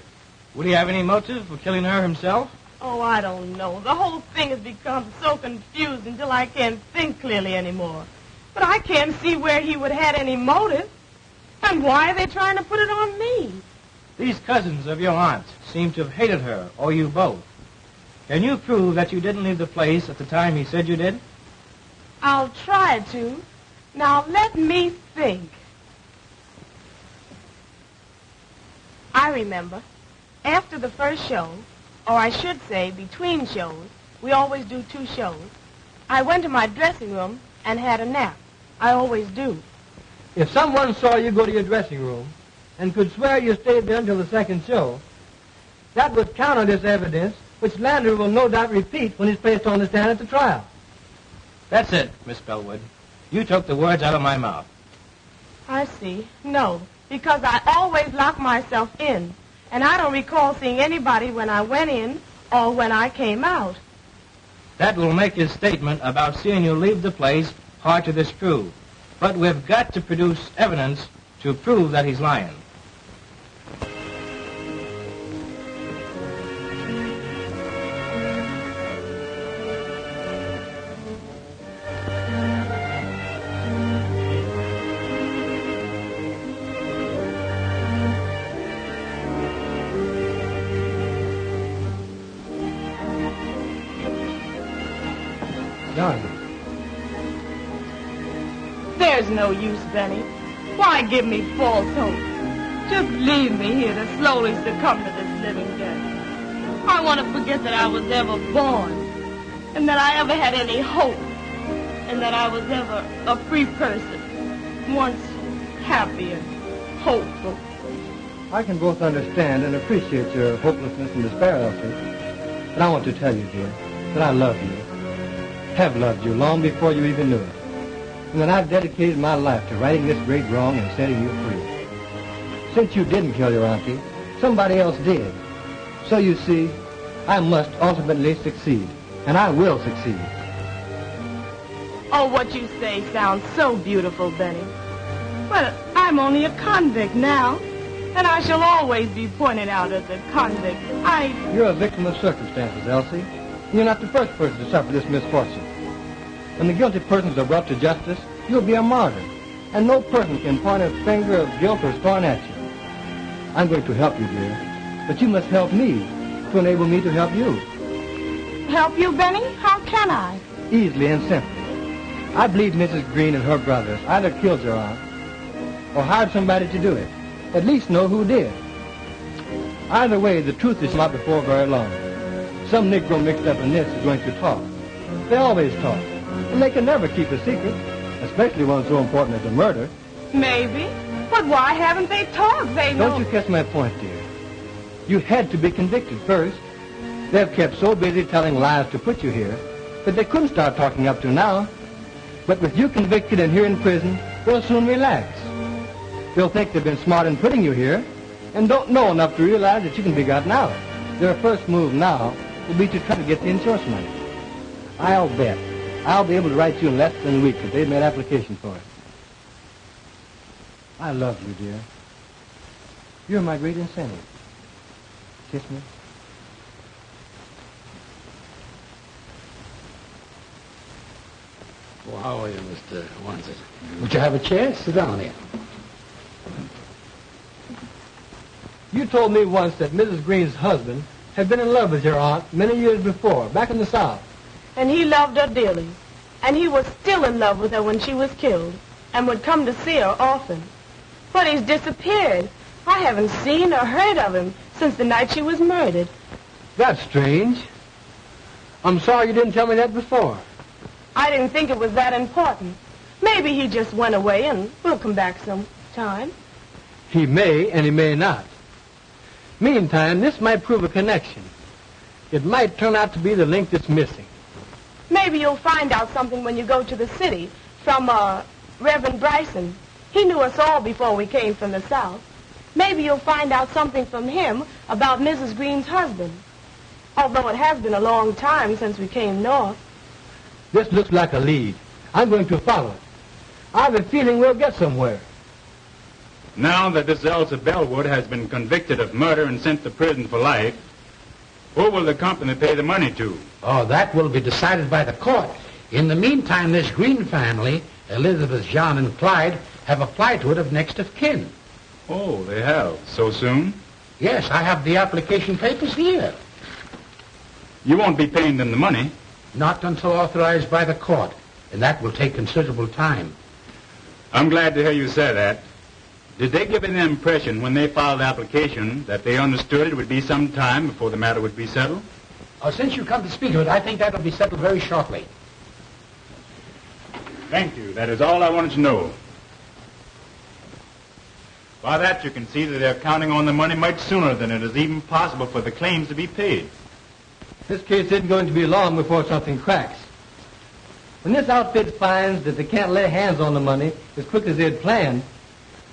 [SPEAKER 5] Would he have any motive for killing her himself?
[SPEAKER 7] Oh, I don't know. The whole thing has become so confused until I can't think clearly anymore. But I can't see where he would have had any motive. And why are they trying to put it on me?
[SPEAKER 5] These cousins of your aunt seem to have hated her, or you both. Can you prove that you didn't leave the place at the time he said you did?
[SPEAKER 7] I'll try to. Now, let me think. I remember. After the first show, or I should say between shows, we always do 2 shows, I went to my dressing room and had a nap. I always do.
[SPEAKER 5] If someone saw you go to your dressing room and could swear you stayed there until the second show, that would counter this evidence, which Landry will no doubt repeat when he's placed on the stand at the trial.
[SPEAKER 11] That's it, Miss Bellwood. You took the words out of my mouth.
[SPEAKER 7] I see. No. because I always lock myself in, and I don't recall seeing anybody when I went in or when I came out.
[SPEAKER 11] That will make his statement about seeing you leave the place hard to disprove. But we've got to produce evidence to prove that he's lying.
[SPEAKER 3] Darling.
[SPEAKER 7] There's no use, Benny. Why give me false hope? Just leave me here to slowly succumb to this living death. I want to forget that I was ever born, and that I ever had any hope, and that I was ever a free person, once happy and hopeful.
[SPEAKER 3] I can both understand and appreciate your hopelessness and despair, Elsie. But I want to tell you, dear, that I love you. Have loved you long before you even knew it. And that I've dedicated my life to righting this great wrong and setting you free. Since you didn't kill your auntie, somebody else did. So you see, I must ultimately succeed. And I will succeed.
[SPEAKER 7] Oh, what you say sounds so beautiful, Benny. Well, I'm only a convict now, and I shall always be pointed out as a convict.
[SPEAKER 3] You're a victim of circumstances, Elsie. You're not the first person to suffer this misfortune. When the guilty persons are brought to justice, you'll be a martyr, and no person can point a finger of guilt or scorn at you. I'm going to help you, dear, but you must help me to enable me to help you.
[SPEAKER 7] Help you, Benny? How can I?
[SPEAKER 3] Easily and simply. I believe Mrs. Green and her brothers either killed your aunt or hired somebody to do it. At least know who did. Either way, the truth is not before very long. Some Negro mixed up in this is going to talk. They always talk. And they can never keep a secret, especially one so important as a murder.
[SPEAKER 7] Maybe. But why haven't they talked? They know...
[SPEAKER 3] Don't you catch my point, dear? You had to be convicted first. They've kept so busy telling lies to put you here that they couldn't start talking up to now. But with you convicted and here in prison, they'll soon relax. They'll think they've been smart in putting you here and don't know enough to realize that you can be gotten out. Their first move now will be to try to get the insurance money. I'll bet I'll be able to write you in less than a week if they've made application for it. I love you, dear. You're my great incentive. Kiss me.
[SPEAKER 12] Well, how are you, Mr. Wansit? Would you have a chair? Sit down here.
[SPEAKER 3] You told me once that Mrs. Green's husband had been in love with your aunt many years before, back in the South.
[SPEAKER 7] And he loved her dearly. And he was still in love with her when she was killed, and would come to see her often. But he's disappeared. I haven't seen or heard of him since the night she was murdered.
[SPEAKER 3] That's strange. I'm sorry you didn't tell me that before.
[SPEAKER 7] I didn't think it was that important. Maybe he just went away and will come back sometime.
[SPEAKER 3] He may and he may not. Meantime, this might prove a connection. It might turn out to be the link that's missing.
[SPEAKER 7] Maybe you'll find out something when you go to the city from, Reverend Bryson. He knew us all before we came from the South. Maybe you'll find out something from him about Mrs. Green's husband. Although it has been a long time since we came north.
[SPEAKER 3] This looks like a lead. I'm going to follow it. I have a feeling we'll get somewhere.
[SPEAKER 9] Now that this Elsa Bellwood has been convicted of murder and sent to prison for life, who will the company pay the money to?
[SPEAKER 12] Oh, that will be decided by the court. In the meantime, this Green family, Elizabeth, John, and Clyde, have applied to it of next of kin.
[SPEAKER 9] Oh, they have? So soon?
[SPEAKER 12] Yes, I have the application papers here.
[SPEAKER 9] You won't be paying them the money?
[SPEAKER 12] Not until authorized by the court, and that will take considerable time.
[SPEAKER 9] I'm glad to hear you say that. Did they give an impression when they filed the application that they understood it would be some time before the matter would be settled?
[SPEAKER 12] Since you come to speak of it, I think that will be settled very shortly.
[SPEAKER 9] Thank you. That is all I wanted to know. By that, you can see that they're counting on the money much sooner than it is even possible for the claims to be paid.
[SPEAKER 3] This case isn't going to be long before something cracks. When this outfit finds that they can't lay hands on the money as quick as they had planned,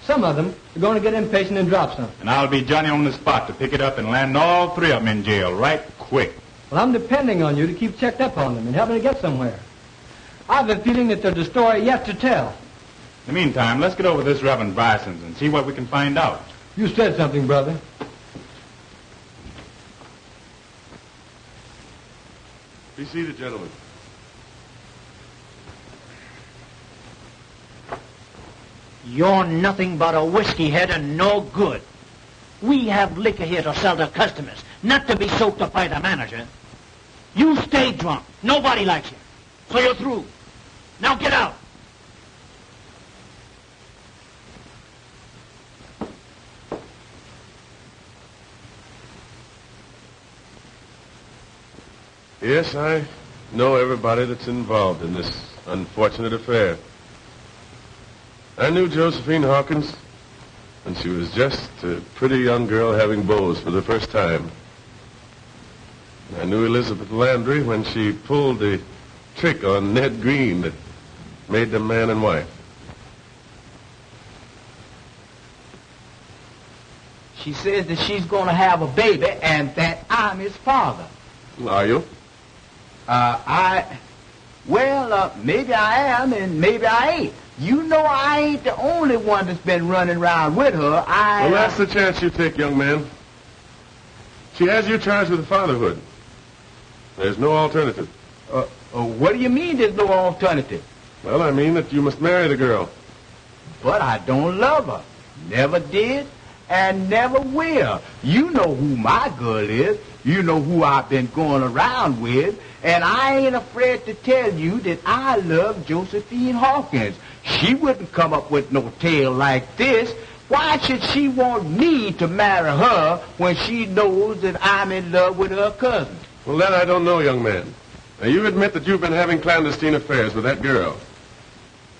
[SPEAKER 5] Some of them are going to get impatient and drop something.
[SPEAKER 9] And I'll be Johnny on the spot to pick it up and land all three of them in jail right quick.
[SPEAKER 5] Well, I'm depending on you to keep checked up on them and help me to get somewhere. I've a feeling that there's a story yet to tell.
[SPEAKER 9] In the meantime, let's get over this Reverend Bryson's and see what we can find out.
[SPEAKER 5] You said something, brother.
[SPEAKER 13] Be seated, gentlemen.
[SPEAKER 6] You're nothing but a whiskey head and no good. We have liquor here to sell to customers, not to be soaked up by the manager. You stay drunk. Nobody likes you. So you're through. Now get out.
[SPEAKER 13] Yes, I know everybody that's involved in this unfortunate affair. I knew Josephine Hawkins when she was just a pretty young girl having beaus for the first time. I knew Elizabeth Landry when she pulled the trick on Ned Green that made them man and wife.
[SPEAKER 6] She says that she's going to have a baby and that I'm his father.
[SPEAKER 13] Are you?
[SPEAKER 6] Maybe I am and maybe I ain't. You know I ain't the only one that's been running around with her.
[SPEAKER 13] Well, that's the chance you take, young man. She has you charged with fatherhood. There's no alternative.
[SPEAKER 6] What do you mean there's no alternative?
[SPEAKER 13] Well, I mean that you must marry the girl.
[SPEAKER 6] But I don't love her. Never did and never will. You know who my girl is. You know who I've been going around with. And I ain't afraid to tell you that I love Josephine Hawkins. She wouldn't come up with no tale like this. Why should she want me to marry her when she knows that I'm in love with her cousin?
[SPEAKER 13] Well, that I don't know, young man. Now, you admit that you've been having clandestine affairs with that girl.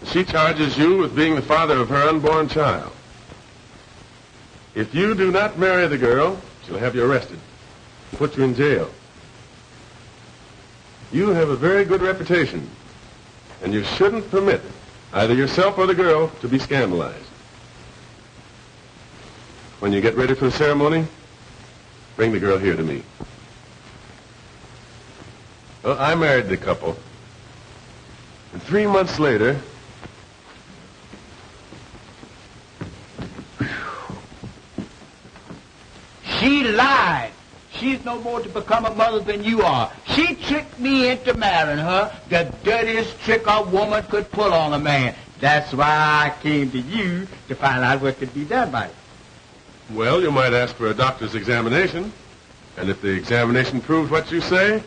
[SPEAKER 13] She charges you with being the father of her unborn child. If you do not marry the girl, she'll have you arrested and put you in jail. You have a very good reputation, and you shouldn't permit either yourself or the girl to be scandalized. When you get ready for the ceremony, bring the girl here to me. Well, I married the couple. And 3 months later,
[SPEAKER 6] she lied. She's no more to become a mother than you are. She tricked me into marrying her, the dirtiest trick a woman could pull on a man. That's why I came to you to find out what could be done by it.
[SPEAKER 13] well, you might ask for a doctor's examination. And if the examination proves what you say,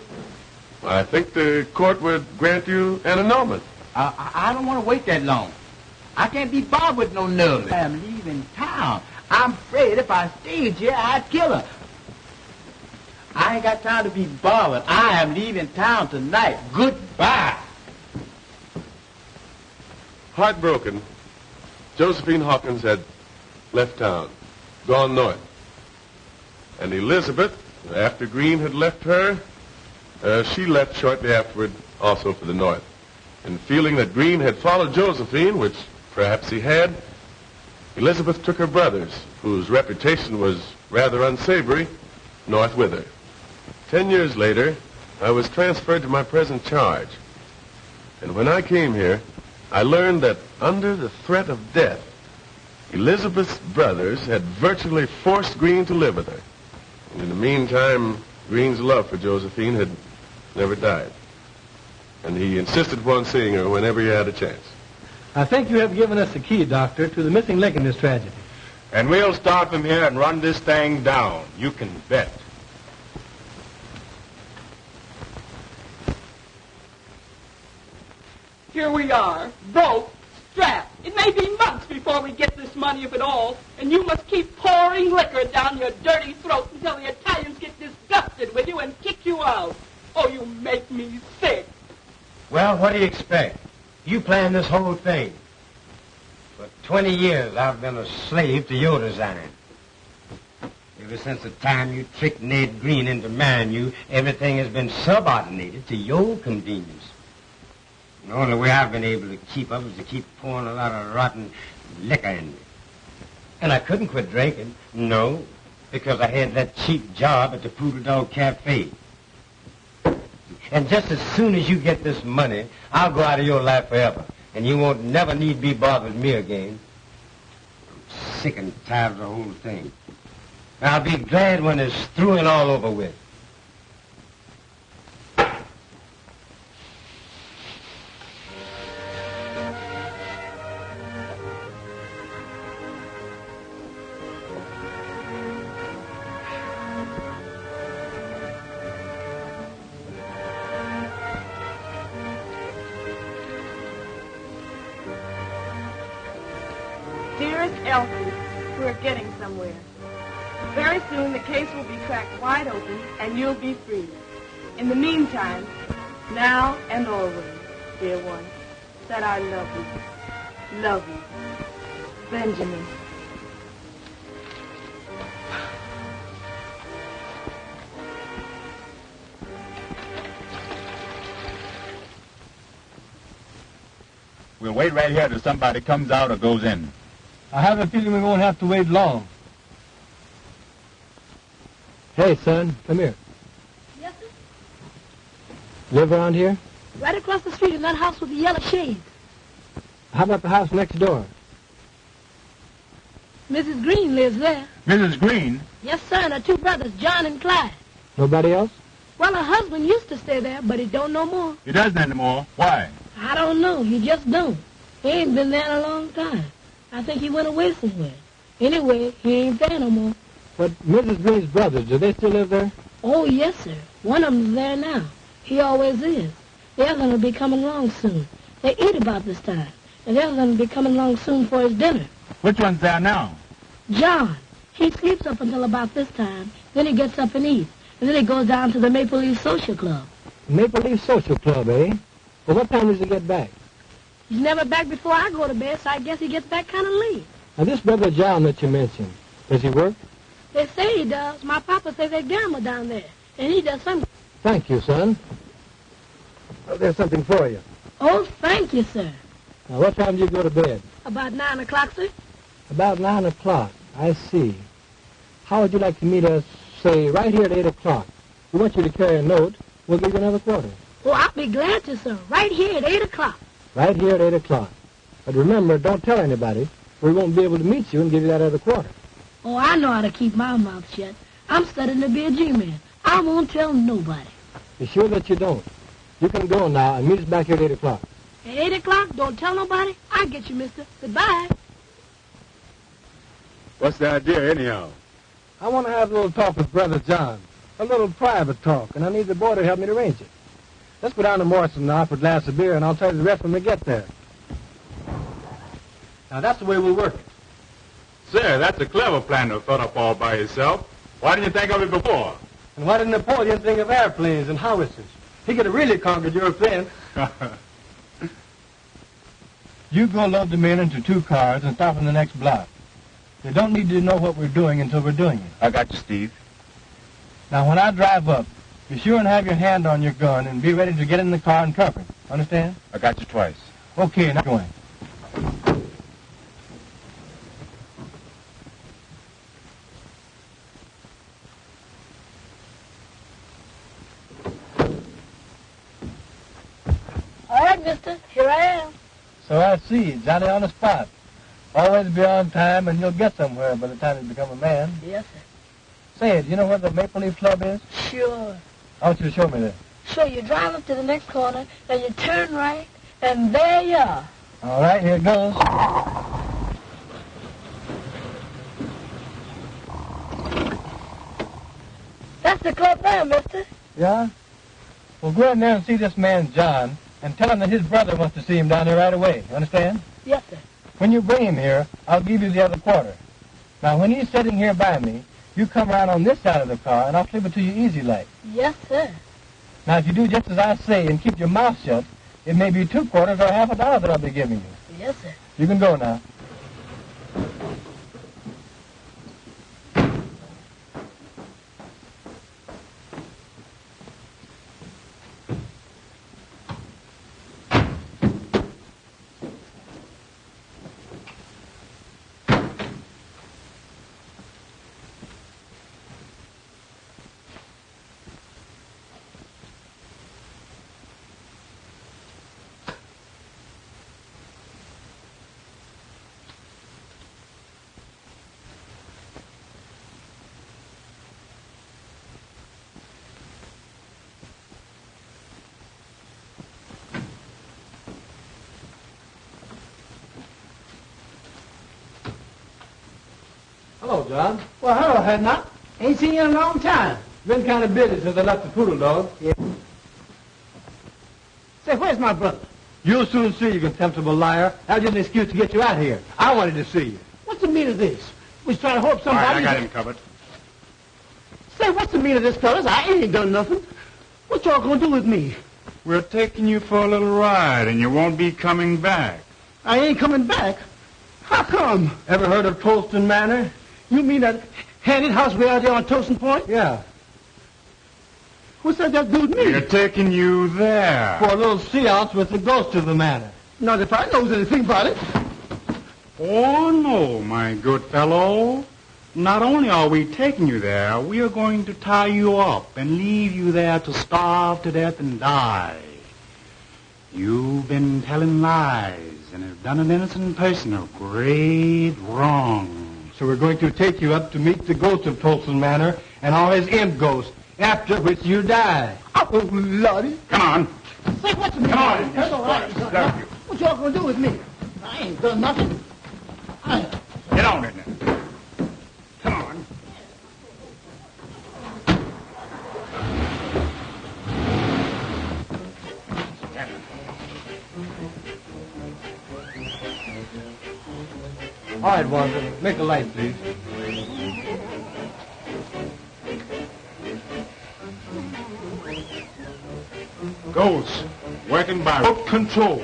[SPEAKER 13] I think the court would grant you an annulment.
[SPEAKER 6] I don't want to wait that long. I can't be bothered with no nerves. I'm leaving town. I'm afraid if I stayed here, I'd kill her. I ain't got time to be bothered. I am leaving town tonight. Goodbye.
[SPEAKER 13] Heartbroken, Josephine Hawkins had left town, gone north. And Elizabeth, after Green had left her, she left shortly afterward also for the north. And feeling that Green had followed Josephine, which perhaps he had, Elizabeth took her brothers, whose reputation was rather unsavory, north with her. 10 years later, I was transferred to my present charge. And when I came here, I learned that under the threat of death, Elizabeth's brothers had virtually forced Green to live with her. And in the meantime, Green's love for Josephine had never died. And he insisted upon seeing her whenever he had a chance.
[SPEAKER 5] I think you have given us the key, Doctor, to the missing link in this tragedy.
[SPEAKER 9] And we'll start from here and run this thing down. You can bet.
[SPEAKER 4] Here we are, broke, strapped. It may be months before we get this money, if at all, and you must keep pouring liquor down your dirty throat until the Italians get disgusted with you and kick you out. Oh, you make me sick.
[SPEAKER 3] Well, what do you expect? You planned this whole thing. For 20 years, I've been a slave to your design. Ever since the time you tricked Ned Green into marrying you, everything has been subordinated to your convenience. The only way I've been able to keep up is to keep pouring a lot of rotten liquor in me. And I couldn't quit drinking. No, because I had that cheap job at the Poodle Dog Cafe. And just as soon as you get this money, I'll go out of your life forever. And you won't never need be bothered with me again. I'm sick and tired of the whole thing. And I'll be glad when it's through and all over with.
[SPEAKER 7] Dearest Elsie, we're getting somewhere. Very soon the case will be cracked wide open and you'll be free. In the meantime, now and always, dear one, that I love you. Love you. Benjamin.
[SPEAKER 9] We'll wait right here till somebody comes out or goes in.
[SPEAKER 5] I have a feeling we won't have to wait long. Hey, son, come here.
[SPEAKER 14] Yes, sir?
[SPEAKER 5] Live around here?
[SPEAKER 14] Right across the street in that house with the yellow shades.
[SPEAKER 5] How about the house next door?
[SPEAKER 14] Mrs. Green lives there.
[SPEAKER 9] Mrs. Green?
[SPEAKER 14] Yes, sir, and her two brothers, John and Clyde.
[SPEAKER 5] Nobody else?
[SPEAKER 14] Well, her husband used to stay there, but he don't no more.
[SPEAKER 9] He doesn't anymore. Why?
[SPEAKER 14] I don't know. He just don't. He ain't been there in a long time. I think he went away somewhere. Anyway, he ain't there no more.
[SPEAKER 5] But Mrs. Green's brothers, do they still live there?
[SPEAKER 14] Oh, yes, sir. One of them's there now. He always is. The other one will be coming along soon. They eat about this time. And the other one will be coming along soon for his dinner.
[SPEAKER 9] Which one's there now?
[SPEAKER 14] John. He sleeps up until about this time. Then he gets up and eats. And then he goes down to the Maple Leaf Social Club.
[SPEAKER 5] Maple Leaf Social Club, eh? Well, what time does he get back?
[SPEAKER 14] He's never back before I go to bed, so I guess he gets back kind of late.
[SPEAKER 5] Now, this brother John that you mentioned, does he work?
[SPEAKER 14] They say he does. My papa says they gamble down there. And he does something.
[SPEAKER 5] Thank you, son. Well, there's something for you.
[SPEAKER 14] Oh, thank you, sir.
[SPEAKER 5] Now, what time do you go to bed?
[SPEAKER 14] About 9 o'clock, sir.
[SPEAKER 5] About 9 o'clock. I see. How would you like to meet us, say, right here at 8 o'clock? We want you to carry a note. We'll give you another quarter.
[SPEAKER 14] Oh, I'll be glad to, sir. Right here at 8 o'clock.
[SPEAKER 5] Right here at 8 o'clock. But remember, don't tell anybody. We won't be able to meet you and give you that other quarter.
[SPEAKER 14] Oh, I know how to keep my mouth shut. I'm studying to be a G-man. I won't tell nobody.
[SPEAKER 5] Be sure that you don't. You can go now and meet us back here at 8 o'clock.
[SPEAKER 14] At 8 o'clock, don't tell nobody. I'll get you, mister. Goodbye.
[SPEAKER 9] What's the idea, anyhow?
[SPEAKER 5] I want to have a little talk with Brother John. A little private talk, and I need the boy to help me to arrange it. Let's go down to Morrison now for a glass of beer, and I'll tell you the rest when we get there. Now, that's the way we'll work it.
[SPEAKER 9] Sir, that's a clever plan to have thought up all by yourself. Why didn't you think of it before?
[SPEAKER 5] And why didn't Napoleon think of airplanes and howitzers? He could have really conquered Europe then. You go load the men into 2 cars and stop in the next block. They don't need to know what we're doing until we're doing it.
[SPEAKER 9] I got you, Steve.
[SPEAKER 5] Now, when I drive up, be sure and have your hand on your gun and be ready to get in the car and cover it. Understand?
[SPEAKER 9] I got you twice.
[SPEAKER 5] Okay, now going.
[SPEAKER 14] All right, mister. Here I am.
[SPEAKER 5] So I see. Johnny on the spot. Always be on time, and you'll get somewhere by the time you become a man.
[SPEAKER 14] Yes, sir.
[SPEAKER 5] Say, do you know where the Maple Leaf Club is?
[SPEAKER 14] Sure.
[SPEAKER 5] I want you to show me that.
[SPEAKER 14] So you drive up to the next corner, then you turn right, and there you are.
[SPEAKER 5] All right, here it goes.
[SPEAKER 14] That's the club there, mister.
[SPEAKER 5] Yeah? Well, go in there and see this man, John, and tell him that his brother wants to see him down there right away. You understand?
[SPEAKER 14] Yes, sir.
[SPEAKER 5] When you bring him here, I'll give you the other quarter. Now, when he's sitting here by me, you come around on this side of the car, and I'll slip it to you easy like.
[SPEAKER 14] Yes, sir.
[SPEAKER 5] Now, if you do just as I say and keep your mouth shut, it may be 2 quarters or half $1 that I'll be giving you.
[SPEAKER 14] Yes, sir.
[SPEAKER 5] You can go now. Hello, John.
[SPEAKER 15] Well, hello, Hadnot. Ain't seen you in a long time.
[SPEAKER 5] Been kind of busy since I left the Poodle Dog.
[SPEAKER 15] Yeah. Say, where's my brother?
[SPEAKER 5] You'll soon see, you contemptible liar. That was just an excuse to get you out here. I wanted to see you.
[SPEAKER 15] What's the meaning of this? We was trying to hope somebody...
[SPEAKER 9] All right, I got him covered.
[SPEAKER 15] Say, what's the meaning of this, fellas? I ain't done nothing. What y'all gonna do with me?
[SPEAKER 9] We're taking you for a little ride, and you won't be coming back.
[SPEAKER 15] I ain't coming back. How come?
[SPEAKER 5] Ever heard of Tolston Manor?
[SPEAKER 15] You mean that handy house way out there on Tolston Point?
[SPEAKER 5] Yeah.
[SPEAKER 15] What's that got to do with me?
[SPEAKER 9] We're taking you there.
[SPEAKER 5] For a little seance with the ghost of the manor.
[SPEAKER 15] Not if I knows anything about it.
[SPEAKER 9] Oh, no, my good fellow. Not only are we taking you there, we are going to tie you up and leave you there to starve to death and die. You've been telling lies and have done an innocent person a great wrong.
[SPEAKER 5] So we're going to take you up to meet the ghost of Tolston Manor and all his imp ghosts, after which you die.
[SPEAKER 15] Oh, Lordy.
[SPEAKER 9] Come on.
[SPEAKER 15] Say, what's the meaning?
[SPEAKER 9] Come on.
[SPEAKER 15] That's all right. What y'all gonna do with me? I ain't done nothing.
[SPEAKER 9] Get on it now. Come on.
[SPEAKER 5] All right, Walter. Make a light, please.
[SPEAKER 9] Ghosts, working by rope control.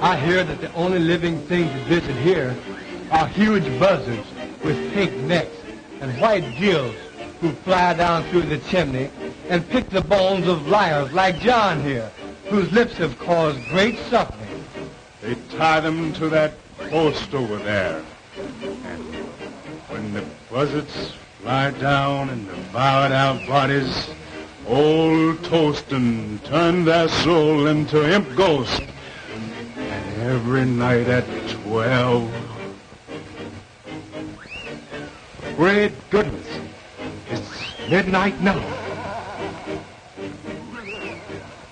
[SPEAKER 5] I hear that the only living things that visit here are huge buzzards with pink necks and white gills who fly down through the chimney and pick the bones of liars like John here, whose lips have caused great suffering.
[SPEAKER 9] They tie them to that post over there. And when the buzzards fly down and devour our bodies, old Tolston turned their soul into imp ghosts. And every night at 12... Great goodness, it's midnight now.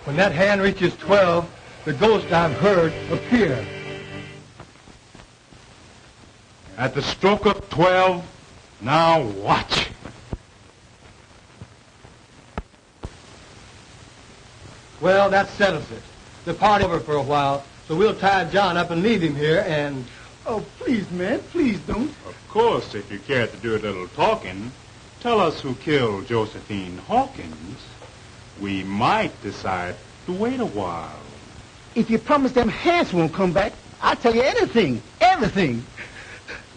[SPEAKER 5] When that hand reaches 12, the ghost I've heard appear.
[SPEAKER 9] At the stroke of 12, now watch.
[SPEAKER 5] Well, that settles it. The party over for a while, so we'll tie John up and leave him here and...
[SPEAKER 15] Oh, please, man, please don't.
[SPEAKER 9] Of course, if you care to do a little talking, tell us who killed Josephine Hawkins. We might decide to wait a while.
[SPEAKER 15] If you promise them hands won't come back, I'll tell you anything, everything.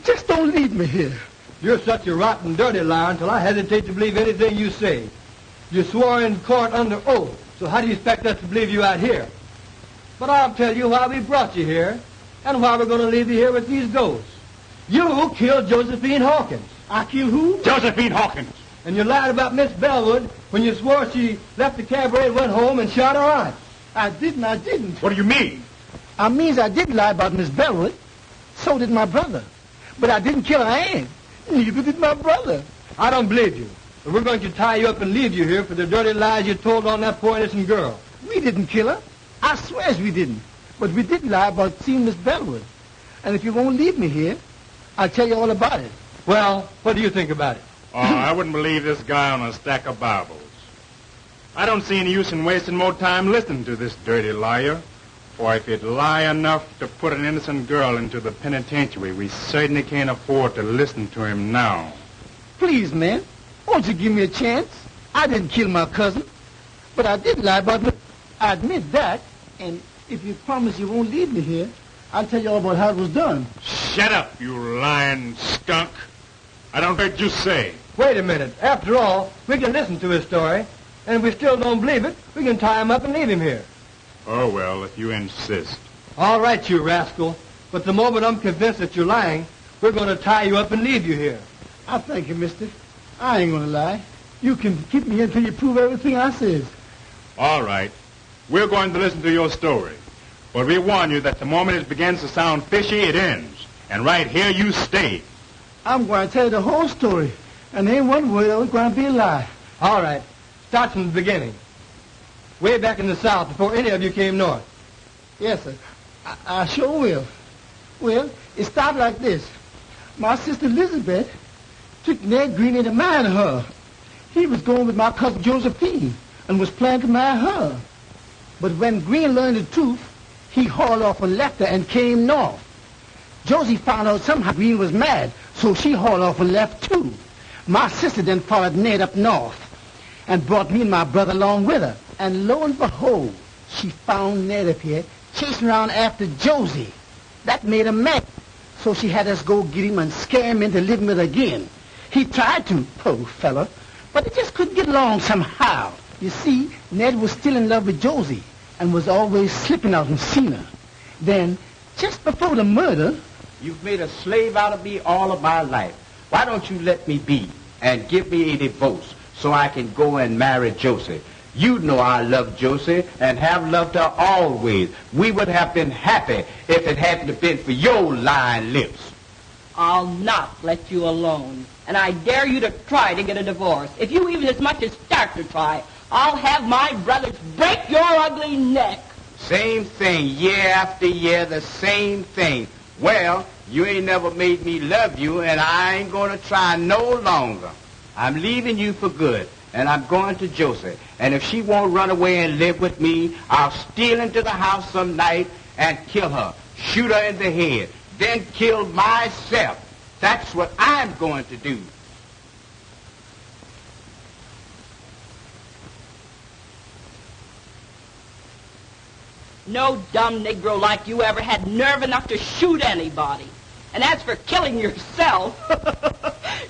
[SPEAKER 15] Just don't leave me here.
[SPEAKER 5] You're such a rotten, dirty liar until I hesitate to believe anything you say. You swore in court under oath, so how do you expect us to believe you out here? But I'll tell you why we brought you here and why we're going to leave you here with these ghosts. You killed Josephine Hawkins.
[SPEAKER 15] I killed who?
[SPEAKER 9] Josephine Hawkins.
[SPEAKER 5] And you lied about Miss Bellwood when you swore she left the cabaret and went home and shot her aunt.
[SPEAKER 15] I didn't.
[SPEAKER 9] What do you mean?
[SPEAKER 15] I means I did lie about Miss Bellwood. So did my brother. But I didn't kill her aunt. Neither did my brother.
[SPEAKER 5] I don't believe you. But we're going to tie you up and leave you here for the dirty lies you told on that poor innocent girl.
[SPEAKER 15] We didn't kill her. I swears we didn't. But we did lie about seeing Miss Bellwood. And if you won't leave me here, I'll tell you all about it.
[SPEAKER 5] Well, what do you think about it?
[SPEAKER 9] Oh, I wouldn't believe this guy on a stack of Bibles. I don't see any use in wasting more time listening to this dirty liar. For if he'd lie enough to put an innocent girl into the penitentiary, we certainly can't afford to listen to him now.
[SPEAKER 15] Please, man, won't you give me a chance? I didn't kill my cousin, but I did lie about her. I admit that, and if you promise you won't leave me here, I'll tell you all about how it was done.
[SPEAKER 9] Shut up, you lying skunk. I don't heard you say.
[SPEAKER 5] Wait a minute. After all, we can listen to his story, and if we still don't believe it, we can tie him up and leave him here.
[SPEAKER 9] Oh, well, if you insist.
[SPEAKER 5] All right, you rascal. But the moment I'm convinced that you're lying, we're going to tie you up and leave you here.
[SPEAKER 15] I thank you, mister. I ain't going to lie. You can keep me here until you prove everything I says.
[SPEAKER 9] All right. We're going to listen to your story. But we warn you that the moment it begins to sound fishy, it ends. And right here you stay.
[SPEAKER 15] I'm going to tell you the whole story. And there ain't one word that was going to be a lie.
[SPEAKER 5] All right. Start from the beginning. Way back in the South, before any of you came north.
[SPEAKER 15] Yes, sir. I sure will. Well, it started like this. My sister Elizabeth took Ned Green into marrying her. He was going with my cousin Josephine and was planning to marry her. But when Green learned the truth, he hauled off and left her and came north. Josie found out somehow Green was mad, so she hauled off and left too. My sister then followed Ned up north and brought me and my brother along with her. And lo and behold, she found Ned up here chasing around after Josie. That made her mad, so she had us go get him and scare him into living with her again. He tried to, poor fella, but he just couldn't get along somehow. You see, Ned was still in love with Josie and was always slipping out and seeing her. Then, just before the murder...
[SPEAKER 16] You've made a slave out of me all of my life. Why don't you let me be and give me a divorce so I can go and marry Josie? You know I love Josie and have loved her always. We would have been happy if it hadn't been for your lying lips.
[SPEAKER 4] I'll not let you alone. And I dare you to try to get a divorce. If you even as much as start to try, I'll have my brothers break your ugly neck.
[SPEAKER 16] Same thing, year after year, the same thing. Well, you ain't never made me love you, and I ain't going to try no longer. I'm leaving you for good, and I'm going to Josie. And if she won't run away and live with me, I'll steal into the house some night and kill her, shoot her in the head, then kill myself. That's what I'm going to do.
[SPEAKER 4] No dumb Negro like you ever had nerve enough to shoot anybody. And as for killing yourself,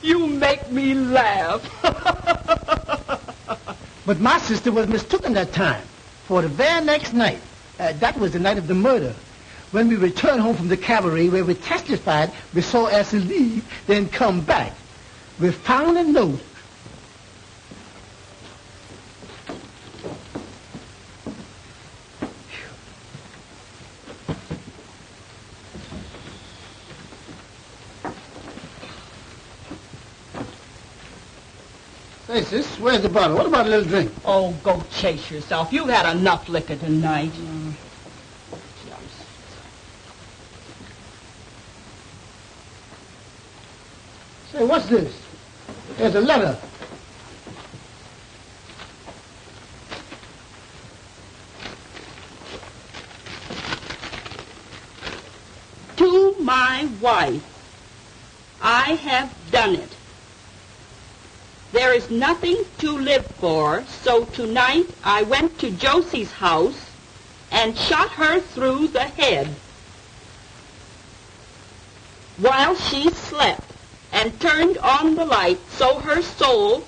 [SPEAKER 4] you make me laugh.
[SPEAKER 15] But my sister was mistaken that time. For the very next night, that was the night of the murder, when we returned home from the cabaret where we testified we saw Elsie leave, then come back. We found a note. Hey, sis, where's the bottle? What about a little drink?
[SPEAKER 4] Oh, go chase yourself. You've had enough liquor tonight.
[SPEAKER 15] Say, what's this? There's a letter.
[SPEAKER 4] To my wife, I have done it. There is nothing to live for, so tonight I went to Josie's house and shot her through the head while she slept and turned on the light so her soul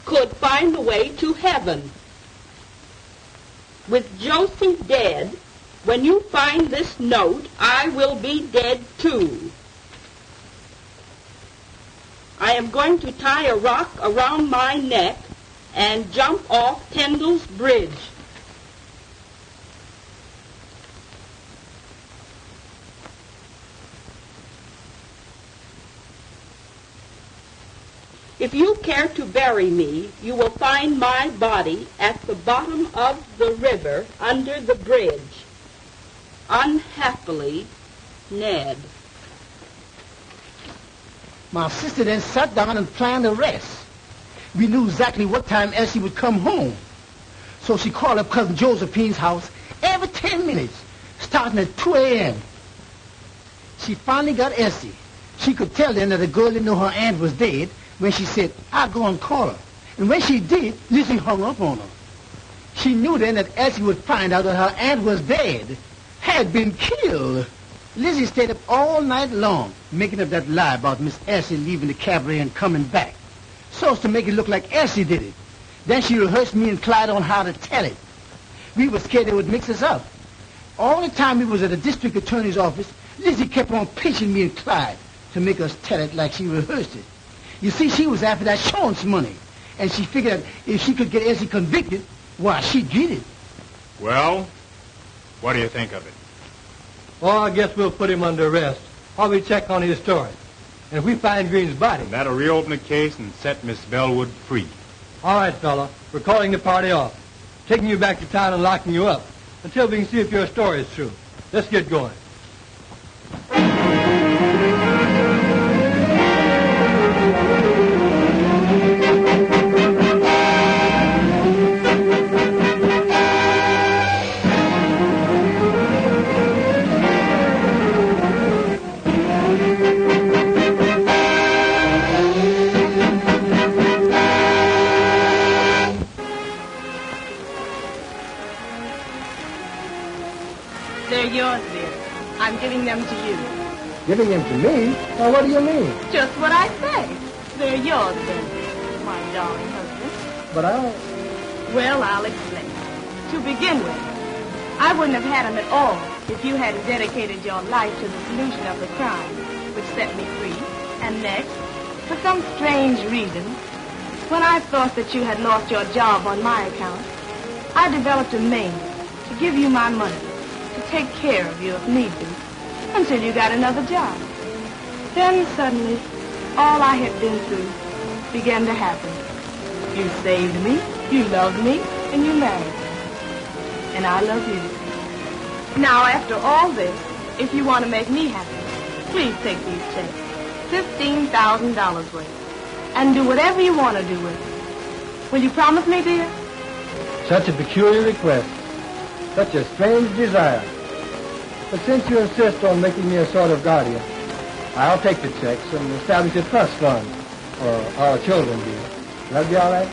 [SPEAKER 4] could find the way to heaven. With Josie dead, when you find this note, I will be dead too. I am going to tie a rock around my neck and jump off Tyndall's Bridge. If you care to bury me, you will find my body at the bottom of the river under the bridge. Unhappily, Ned.
[SPEAKER 15] My sister then sat down and planned the rest. We knew exactly what time Elsie would come home. So she called up Cousin Josephine's house every 10 minutes, starting at 2 a.m. She finally got Elsie. She could tell then that the girl didn't know her aunt was dead when she said, I'll go and call her. And when she did, Lizzie hung up on her. She knew then that Elsie would find out that her aunt was dead, had been killed. Lizzie stayed up all night long, making up that lie about Miss Elsie leaving the cabaret and coming back, so as to make it look like Elsie did it. Then she rehearsed me and Clyde on how to tell it. We were scared they would mix us up. All the time we was at the district attorney's office, Lizzie kept on pinching me and Clyde to make us tell it like she rehearsed it. You see, she was after that insurance money, and she figured that if she could get Elsie convicted, why, she'd get it.
[SPEAKER 9] Well, what do you think of it?
[SPEAKER 5] Well, I guess we'll put him under arrest while we check on his story. And if we find Green's body...
[SPEAKER 9] That'll reopen the case and set Miss Bellwood free.
[SPEAKER 5] All right, fella. We're calling the party off, taking you back to town and locking you up until we can see if your story is true. Let's get going.
[SPEAKER 7] They're yours, dear. I'm giving them to you.
[SPEAKER 15] Giving them to me? Now, what do you mean?
[SPEAKER 7] Just what I say. They're yours, then, my darling husband.
[SPEAKER 15] But
[SPEAKER 7] Well, I'll explain. To begin with, I wouldn't have had them at all if you hadn't dedicated your life to the solution of the crime, which set me free. And next, for some strange reason, when I thought that you had lost your job on my account, I developed a means to give you my money, to take care of you if need be, until you got another job. Then suddenly, all I had been through began to happen. You saved me, you loved me, and you married me. And I love you. Now, after all this, if you want to make me happy, please take these checks, $15,000 worth, and do whatever you want to do with it. Will you promise me, dear?
[SPEAKER 15] Such a peculiar request. Such a strange desire. But since you insist on making me a sort of guardian, I'll take the checks and establish a trust fund for our children, dear. Will that be all right?